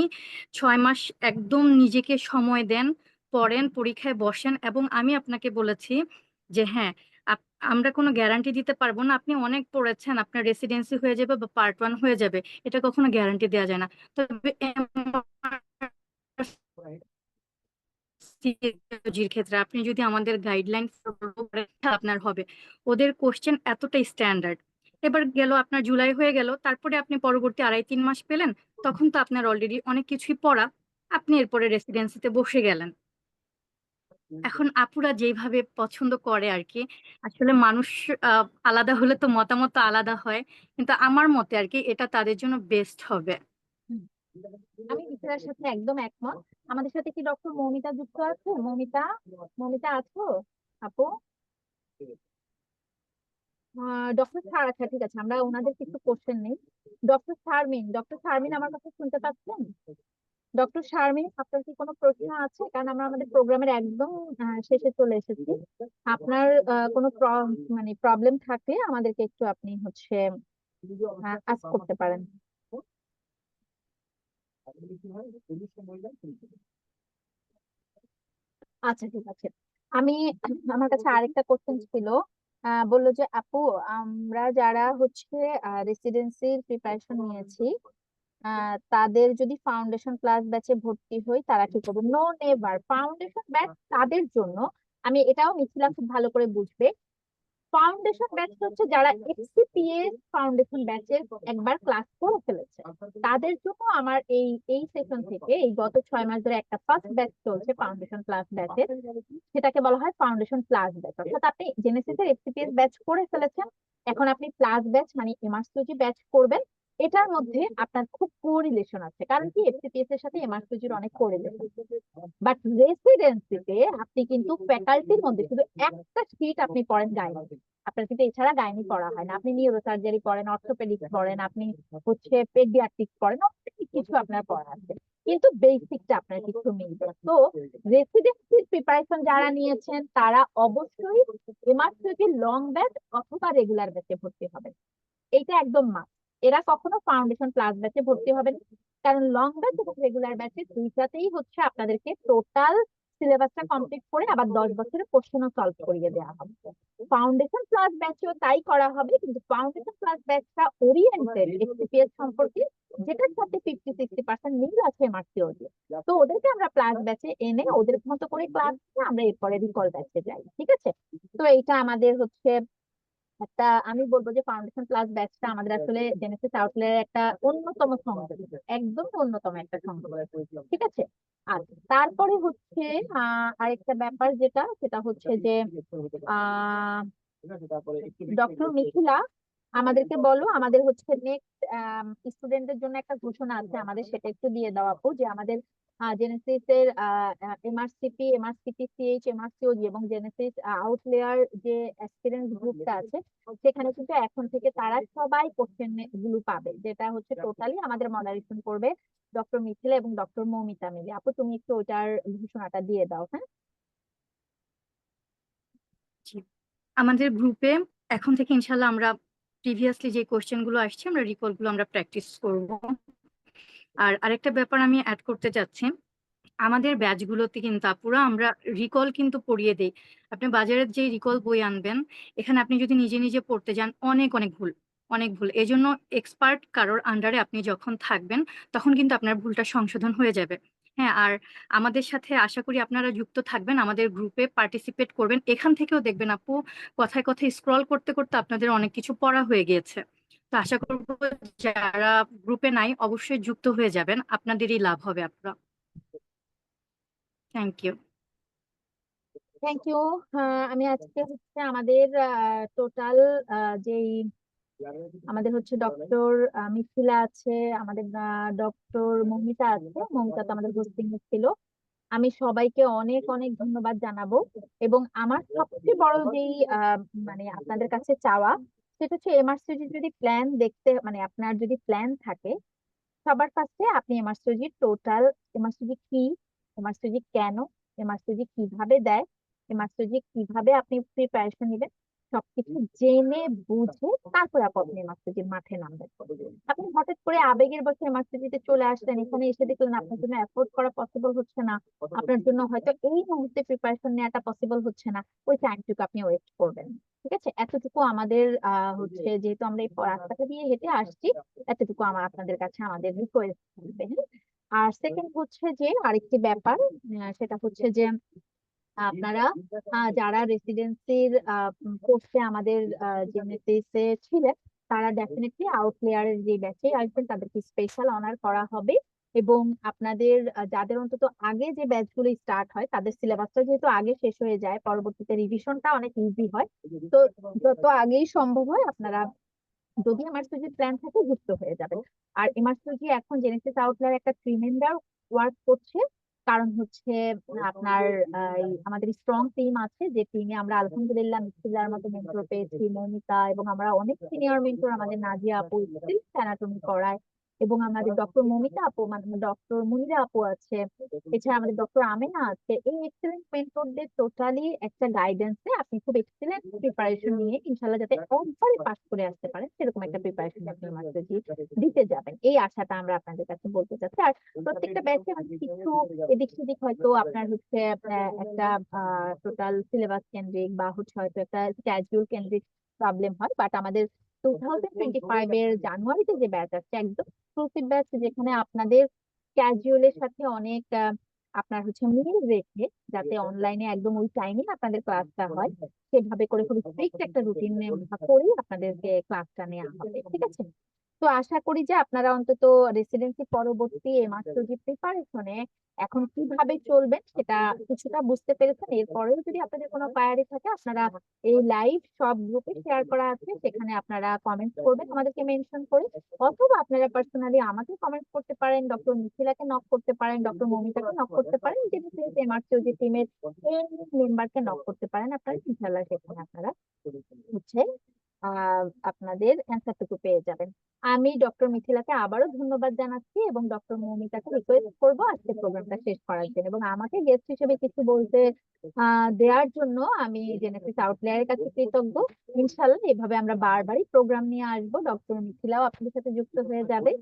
[SPEAKER 3] 6 মাস একদম নিজেকে সময় দেন, পড়েন, পরীক্ষায় বসেন। এবং আমি আপনাকে বলেছি যে হ্যাঁ, আমরা কোনো গ্যারান্টি দিতে পারবো না আপনি অনেক পড়েছেন আপনার রেসিডেন্সি হয়ে যাবে বা পার্ট 1 হয়ে যাবে, এটা কখনো গ্যারান্টি দেওয়া যায় না। তবে এমআরসিওজির ক্ষেত্রে আপনি যদি আমাদের গাইডলাইন ফলো করেন আপনার হবে। ওদের কোশ্চেন এতটাই স্ট্যান্ডার্ড। এবার গেল আপনার জুলাই হয়ে গেল, তারপরে আপনি পরবর্তী 2.5-3 মাস পেলেন, তখন তো আপনার অলরেডি অনেক কিছুই পড়া, আপনি এরপরে রেসিডেন্সিতে বসে গেলেন। এখন আপুরা যেভাবে পছন্দ করে আর কি, আসলে মানুষ আলাদা হলে তো মতামত তো আলাদা হয়, কিন্তু আমার মতে আর কি এটা তাদের জন্য বেস্ট হবে।
[SPEAKER 4] হুম। আমি মিথিলার সাথে একদম একমত। আমাদের সাথে কি ডক্টর মৌমিতা যুক্ত আছে? মৌমিতা, মৌমিতা আছো আপু? ডক্টর স্যার, আচ্ছা ঠিক আছে, আমরা ওনাদের কিছু কোশ্চেন নেই। ডক্টর শারমিন আমার কথা শুনতে পাচ্ছেন? ডক্টর শারমিন, আপনার কি কোনো প্রশ্ন আছে? কারণ আমরা আমাদের প্রোগ্রামের একদম শেষে চলে এসেছি। আপনার কোনো মানে প্রবলেম থাকলে আমাদেরকে একটু আপনি হচ্ছে আস্ক করতে পারেন। আচ্ছা ঠিক আছে। আমি, আমার কাছে আরেকটা কোশ্চেন ছিল। বললো যে আপু, আমরা যারা হচ্ছে রেসিডেন্সির প্রিপারেশন নিয়েছি, তাদের যদি ফাউন্ডেশন ক্লাস ব্যাচে ভর্তি হই তারা কি করবে? No, never. ফাউন্ডেশন ব্যাচ তাদের জন্য, আমি এটাও মিথিলা খুব ভালো করে বুঝবে। ফাউন্ডেশন ব্যাচ হচ্ছে যারা এফসিপিএস ফাউন্ডেশন ব্যাচে একবার ক্লাস করে ফেলেছে, তাদের জন্য আমার এই সেশন থেকে, এই গত 6 মাস ধরে একটা ফার্স্ট ব্যাচ চলছে ফাউন্ডেশন ক্লাস ব্যাচের, সেটাকে বলা হয় ফাউন্ডেশন প্লাস ব্যাচ। অর্থাৎ আপনি জেনেসিসের এফসিপিএস ব্যাচ করে ফেলেছেন, এখন আপনি প্লাস ব্যাচ মানে এমআরসিওজি ব্যাচ করবেন। এটার মধ্যে আপনার খুব কোরিলেশন আছে, কারণ কি এফসিপিএস এর সাথে এমআরসিওজির অনেক কোরিলেশন। বাট রেসিডেন্সিতে আপনি কিন্তু ফ্যাকাল্টির মধ্যে শুধু একটা সিট আপনি পড়েন গাইনি, আপনার কিন্তু এছাড়া গাইনি পড়া হয় না। আপনি নিউরোসার্জারি পড়েন, অর্থোপেডিক্স পড়েন, আপনি হচ্ছে পেডিয়াট্রিক্স পড়েন, অনেক কিছু আপনার পড়া আছে, কিন্তু বেসিকটা আপনার কিছু মিলবে। তো রেসিডেন্সির প্রিপারেশন যারা নিয়েছেন তারা অবশ্যই এমআরসিওজি লং ব্যাচ অথবা রেগুলার ব্যাচে ভর্তি হবেন, এইটা একদম মাস্ট। এরা কখনো ফাউন্ডেশন ক্লাস ব্যাচে ভর্তি হবেন, কারণ লং ব্যাচ এবং রেগুলার ব্যাচে দুইটাতেই হচ্ছে আপনাদেরকে টোটাল সিলেবাসটা কমপ্লিট করে আবার 10 বছরের কোশ্চেনও সলভ করিয়ে দেওয়া হবে। ফাউন্ডেশন ক্লাস ব্যাচেও তাই করা হবে, কিন্তু ফাউন্ডেশন ক্লাস ব্যাচটা ওরিয়েন্টেড এফসিপিএস সম্পর্কে, যেটার সাথে 50-60% মিল আছে এমআরসিওজি। তো ওদেরকে আমরা ক্লাস ব্যাচে এনে ওদের মতো করে ক্লাস আমরা এরপরে রিকল ব্যাচে যাই, ঠিক আছে? তো এইটা আমাদের হচ্ছে একটা, আমি বলবো যে ফাউন্ডেশন ক্লাস ব্যাচটা আমাদের আসলে জেনেসিস আউটলের একটা অন্যতম সংযোগ, একদম অন্যতম একটা সংযোগ, ঠিক আছে? আচ্ছা, তারপরে হচ্ছে আরেকটা ব্যাপার যেটা, সেটা হচ্ছে যে আহ ডক্টর মিথিলা, আমাদেরকে বলো, আমাদের হচ্ছে নেক্সট স্টুডেন্টদের জন্য একটা ঘোষণা আছে আমাদের, সেটা একটু দিয়ে দাও আপু, যে আমাদের জেনেসিস এর এমআরসিপিসিএইচ, এমআরসিওজি এবং জেনেসিস আউটলেয়ার যে অ্যাসপিরেন্টস গ্রুপটা আছে, সেখানে কিন্তু এখন থেকে তারা সবাই কোশ্চেন গুলো পাবে, যেটা হচ্ছে টোটালি আমাদের মডারেশন করবে ডক্টর মিথিলা এবং ডক্টর মৌমিতা মিলে। আপু তুমি একটু ওটার ঘোষণাটা দিয়ে দাও, হ্যাঁ?
[SPEAKER 3] জি। আমাদের গ্রুপে এখন থেকে ইনশাল্লাহ আমরা প্রিভিয়াসলি যে কোশ্চেন গুলো আসছে আমরা রিকল গুলো আমরা প্র্যাকটিস করব। আর আরেকটা ব্যাপার আমি অ্যাড করতে চাচ্ছি, আমাদের ব্যাচগুলোতে কিন্তু আপুরা আমরা রিকল কিন্তু পড়িয়ে দেই। আপনি বাজারের যে রিকল বই আনবেন, এখানে আপনি যদি নিজে নিজে পড়তে যান অনেক অনেক ভুল, অনেক ভুল। এজন্য এক্সপার্ট কারোর আন্ডারে আপনি যখন থাকবেন তখন কিন্তু আপনার ভুলটা সংশোধন হয়ে যাবে। হ্যাঁ, আর আমাদের সাথে আশা করি আপনারা যুক্ত থাকবেন, আমাদের গ্রুপে পার্টিসিপেট করবেন। এখান থেকেও দেখবেন আপু কথায় কথায় স্ক্রল করতে করতে আপনাদের অনেক কিছু পড়া হয়ে গিয়েছে। তো আশা করবো যারা গ্রুপে নাই অবশ্যই যুক্ত হয়ে যাবেন, আপনাদেরই লাভ হবে আপনারা। Thank you.
[SPEAKER 4] Thank you. আমি আজকে হচ্ছে আমাদের টোটাল যেই আমাদের হচ্ছে ডক্টর মিথিলা আছে, আমাদের ডক্টর মৌমিতা আছে, মৌমিতা তো আমাদের হোস্টিং ছিল। আমি সবাইকে অনেক অনেক ধন্যবাদ জানাবো, এবং আমার সবচেয়ে বড় যেই মানে আপনাদের কাছে চাওয়া, সেটা হচ্ছে এমআরসিজি যদি প্ল্যান দেখতে, মানে আপনার যদি প্ল্যান থাকে, সবার ফার্স্টে আপনি এমআরসিজি টোটাল, এমআরসিজি কি, এমআরসিজি কেন, এমআরসিজি কিভাবে দেয়, এমআরসিজি কিভাবে আপনি প্রিপারেশন নেবেন, সবকিছু জেনে বুঝে তারপরে আপনি এমআরসিজির মাঠে নামবেন। আপনি হঠাৎ করে আবেগের বশে এমআরসিজিতে চলে আসলেন, এখানে এসে দেখলেন আপনার জন্য অ্যাফোর্ড করা পসিবল হচ্ছে না, আপনার জন্য হয়তো এই মুহূর্তে প্রিপারেশন নেওয়াটা পসিবল হচ্ছে না, ওই টাইমটুকু আপনি ওয়েস্ট করবেন না। ঠিক আছে? এতটুকু আমাদের হচ্ছে, যেহেতু আমরা এই রাস্তাটা দিয়ে হেঁটে আসছি, এতটুকু আমার আপনাদের কাছে আমাদের রিকোয়েস্ট থাকবে, হ্যাঁ? আর সেকেন্ড হচ্ছে যে আরেকটি ব্যাপার, সেটা হচ্ছে যে আপনারা যারা রেসিডেন্সির কোর্সে আমাদের জেনেসিসে ছিলেন, তারা ডেফিনেটলি আউটলেয়ারের যে ব্যাচে আসবেন তাদেরকে স্পেশাল অনার করা হবে। এবং আপনাদের যাদের অন্তত আগে যে ব্যাচগুলো স্টার্ট হয় তাদের সিলেবাসটা যেহেতু আগে শেষ হয়ে যায়, পরবর্তীতে রিভিশনটা অনেক ইজি হয়। তো যত আগেই সম্ভব হয় আপনারা যদি এমআরসিজি প্ল্যান থাকে যুক্ত হয়ে যাবেন। আর এমআরসিজি এখন জেনেসিস আউটলার একটা ট্রিমেন্ডার ওয়ার্ক করছে, কারণ হচ্ছে আপনার আমাদের স্ট্রং টিম আছে, যে টিমে আমরা আলহামদুলিল্লাহ মিথিলার মতো মেন্টর পেয়েছি, মৌমিতা, এবং আমরা অনেক সিনিয়র মেন্টর, আমাদের নাজিয়া আপু অ্যানাটমি করায়, এবং আমাদের ডক্টর মমিতা আপু, মানে ডক্টর মুনিরা আপু আছে, এছাড়া আমাদের ডক্টর আমেনা আছে। এই এক্সেলেন্ট মেন্টরদের টোটালি একটা গাইডেন্সে আপনি খুব এক্সেলেন্ট প্রিপারেশন নিয়ে ইনশাল্লাহ যাতে একবারে পাস করে আসতে পারেন সেরকম একটা প্রিপারেশন আপনি মাস্টারজি দিতে যাবেন, এই আশাটা আমরা আপনাদের কাছে বলতে চাচ্ছি। আর প্রত্যেকটা ব্যাচে মানে কিছু এদিক সেদিক হয়তো আপনার হচ্ছে একটা টোটাল সিলেবাস কেন্দ্রিক বা হচ্ছে হয়তো একটা স্ক্যাজুয়াল কেন্দ্রিক প্রবলেম হয়, বাট আমাদের 2025 এর জানুয়ারিতে যে ব্যাচ আছে একদম এক্সক্লুসিভ ব্যাচ, যেখানে আপনাদের ক্যাজুয়ালের সাথে অনেক আপনার হচ্ছে মিল রেখে, যাতে অনলাইনে একদম ওই টাইমে আপনাদের ক্লাসটা হয়, সেভাবে করে খুব স্ট্রিক্ট একটা রুটিন করেই আপনাদেরকে ক্লাসটা নেওয়া হবে, ঠিক আছে? তো আশা করি যে আপনারা অন্তত রেসিডেন্সি পরবর্তী মাস্টারজি প্রিপারেশনে এখন কিভাবে চলবেন সেটা কিছুটা বুঝতে পেরেছেন। এরপরেও যদি আপনাদের কোনো কোয়ারি থাকে, আপনারা এই লাইভ সব গ্রুপে শেয়ার করা আছে, সেখানে আপনারা কমেন্ট করবেন আমাদেরকে মেনশন করে, অথবা আপনারা পার্সোনালি আমাকে কমেন্ট করতে পারেন, ডক্টর মিথিলাকে নক করতে পারেন, ডক্টর মমিতাকে নক করতে পারেন, যে এমআরসিওজি টিমের মেম্বারকে নক করতে পারেন। আপনারা ইনশাল্লাহ সেখানে আপনারা হচ্ছে আপনাদের অ্যান্সারটুকু পেয়ে যাবেন। আমি ডক্টর মিথিলাকে আবারও ধন্যবাদ জানাচ্ছি এবং ডক্টর মৌমিতাকে রিকোয়েস্ট করবো আজকে প্রোগ্রামটা শেষ করার জন্য, এবং আমাকে গেস্ট হিসেবে কিছু বলতে দেওয়ার জন্য আমি জেনেসিস আউটলায়ারের কাছে কৃতজ্ঞ। ইনশাল্লাহ এভাবে আমরা বারবারই প্রোগ্রাম নিয়ে আসবো, ডক্টর মিথিলাও আপনাদের সাথে যুক্ত হয়ে যাবে।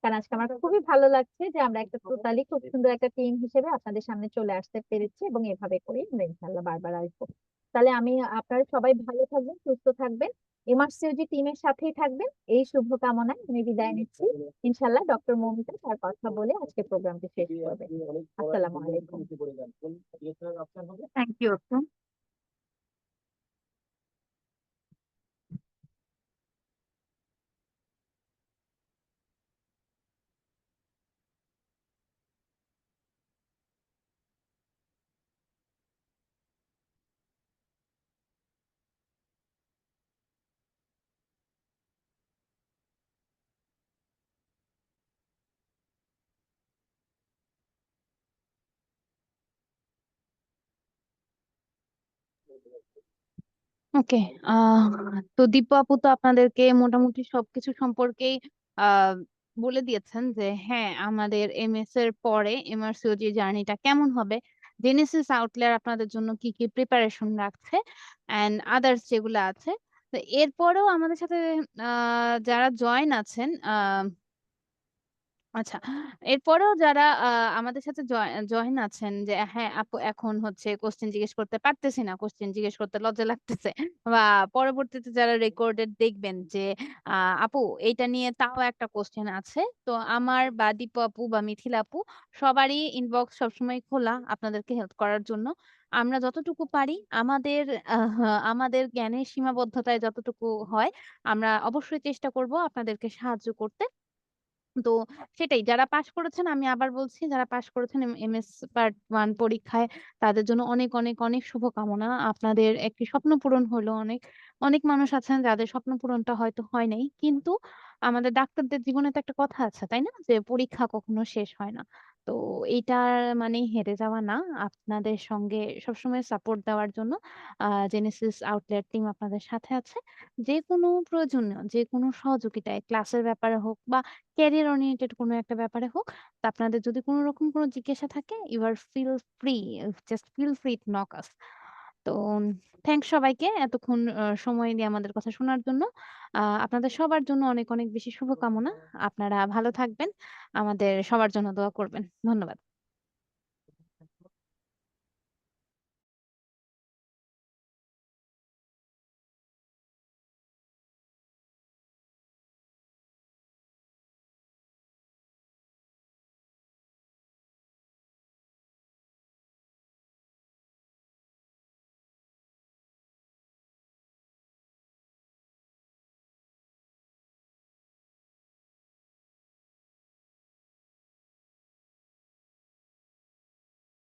[SPEAKER 4] কারণ আজকে আমার খুবই ভালো লাগছে যে আমরা একটা টোটালি খুব সুন্দর একটা টিম হিসেবে আপনাদের সামনে চলে আসতে পেরেছি, এবং এভাবে করে আমরা ইনশাল্লাহ বারবার আসবো। তাহলে আমি আপনারা সবাই ভালো থাকবেন, সুস্থ থাকবেন, এমআরসিওজি টিমের সাথেই থাকবেন, এই শুভকামনায় আমি বিদায় নিচ্ছি। ইনশাল্লাহ ডক্টর মৌমিতা তার কথা বলে আজকে প্রোগ্রামটি শেষ করবে। আসসালামু আলাইকুম।
[SPEAKER 3] থ্যাংক ইউ আপু।
[SPEAKER 2] ওকে। আহ তো দীপু আপু তো আপনাদেরকে মোটামুটি সবকিছু সম্পর্কেই আহ বলে দিয়েছেন যে হ্যাঁ, আমাদের এমএস এর পরে এমআরসিওজি জার্নিটা কেমন হবে, জেনেসিস আউটলায়ার আপনাদের জন্য কি কি প্রিপারেশন রাখছে, এন্ড আদার্স যেগুলো আছে। তো এরপরেও আমাদের সাথে যারা জয়েন আছেন, আচ্ছা, এরপরেও যারা আমাদের সাথে জয়েন আছেন, যে হ্যাঁ আপু এখন হচ্ছে কোশ্চেন জিজ্ঞেস করতে পারতেছি না, কোশ্চেন জিজ্ঞেস করতে লজ্জা লাগতেছে, বা পরবর্তীতে যারা রেকর্ডেড দেখবেন যে আপু এইটা নিয়ে তাও একটা কোশ্চেন আছে, তো আমার বা দীপু আপু বা মিথিলা আপু সবারই ইনবক্স সবসময় খোলা আপনাদেরকে হেল্প করার জন্য। আমরা যতটুকু পারি আমাদের আমাদের জ্ঞানের সীমাবদ্ধতায় যতটুকু হয় আমরা অবশ্যই চেষ্টা করব আপনাদেরকে সাহায্য করতে। তো সেটাই, যারা পাশ করেছেন, আমি আবার বলছি, যারা পাশ করেছেন এমএস পার্ট 1 পরীক্ষায়, তাদের জন্য অনেক অনেক অনেক শুভকামনা। আপনাদের একটি স্বপ্ন পূরণ হলো। অনেক অনেক মানুষ আছেন যাদের স্বপ্ন পূরণটা হয়তো হয় নাই, কিন্তু আমাদের ডাক্তারদের জীবনে তো একটা কথা আছে তাই না, যে পরীক্ষা কখনো শেষ হয় না। তো এইটার মানে হেরে যাওয়া না। আপনাদের সঙ্গে সবসময় সাপোর্ট দেওয়ার জন্য জেনেসিস আউটলেট টিম আপনাদের সাথে আছে। যে কোনো প্রয়োজনীয় যে কোনো সহযোগিতায়, ক্লাসের ব্যাপারে হোক বা ক্যারিয়ার ওরিয়েন্টেড কোনো একটা ব্যাপারে হোক, তা আপনাদের যদি কোনো রকম কোনো জিজ্ঞাসা থাকে, you are feel free, just feel free to knock us. তো থ্যাংকস সবাইকে এতক্ষণ সময় দিয়ে আমাদের কথা শোনার জন্য। আপনাদের সবার জন্য অনেক অনেক বেশি শুভকামনা। আপনারা ভালো থাকবেন, আমাদের সবার জন্য দোয়া করবেন। ধন্যবাদ।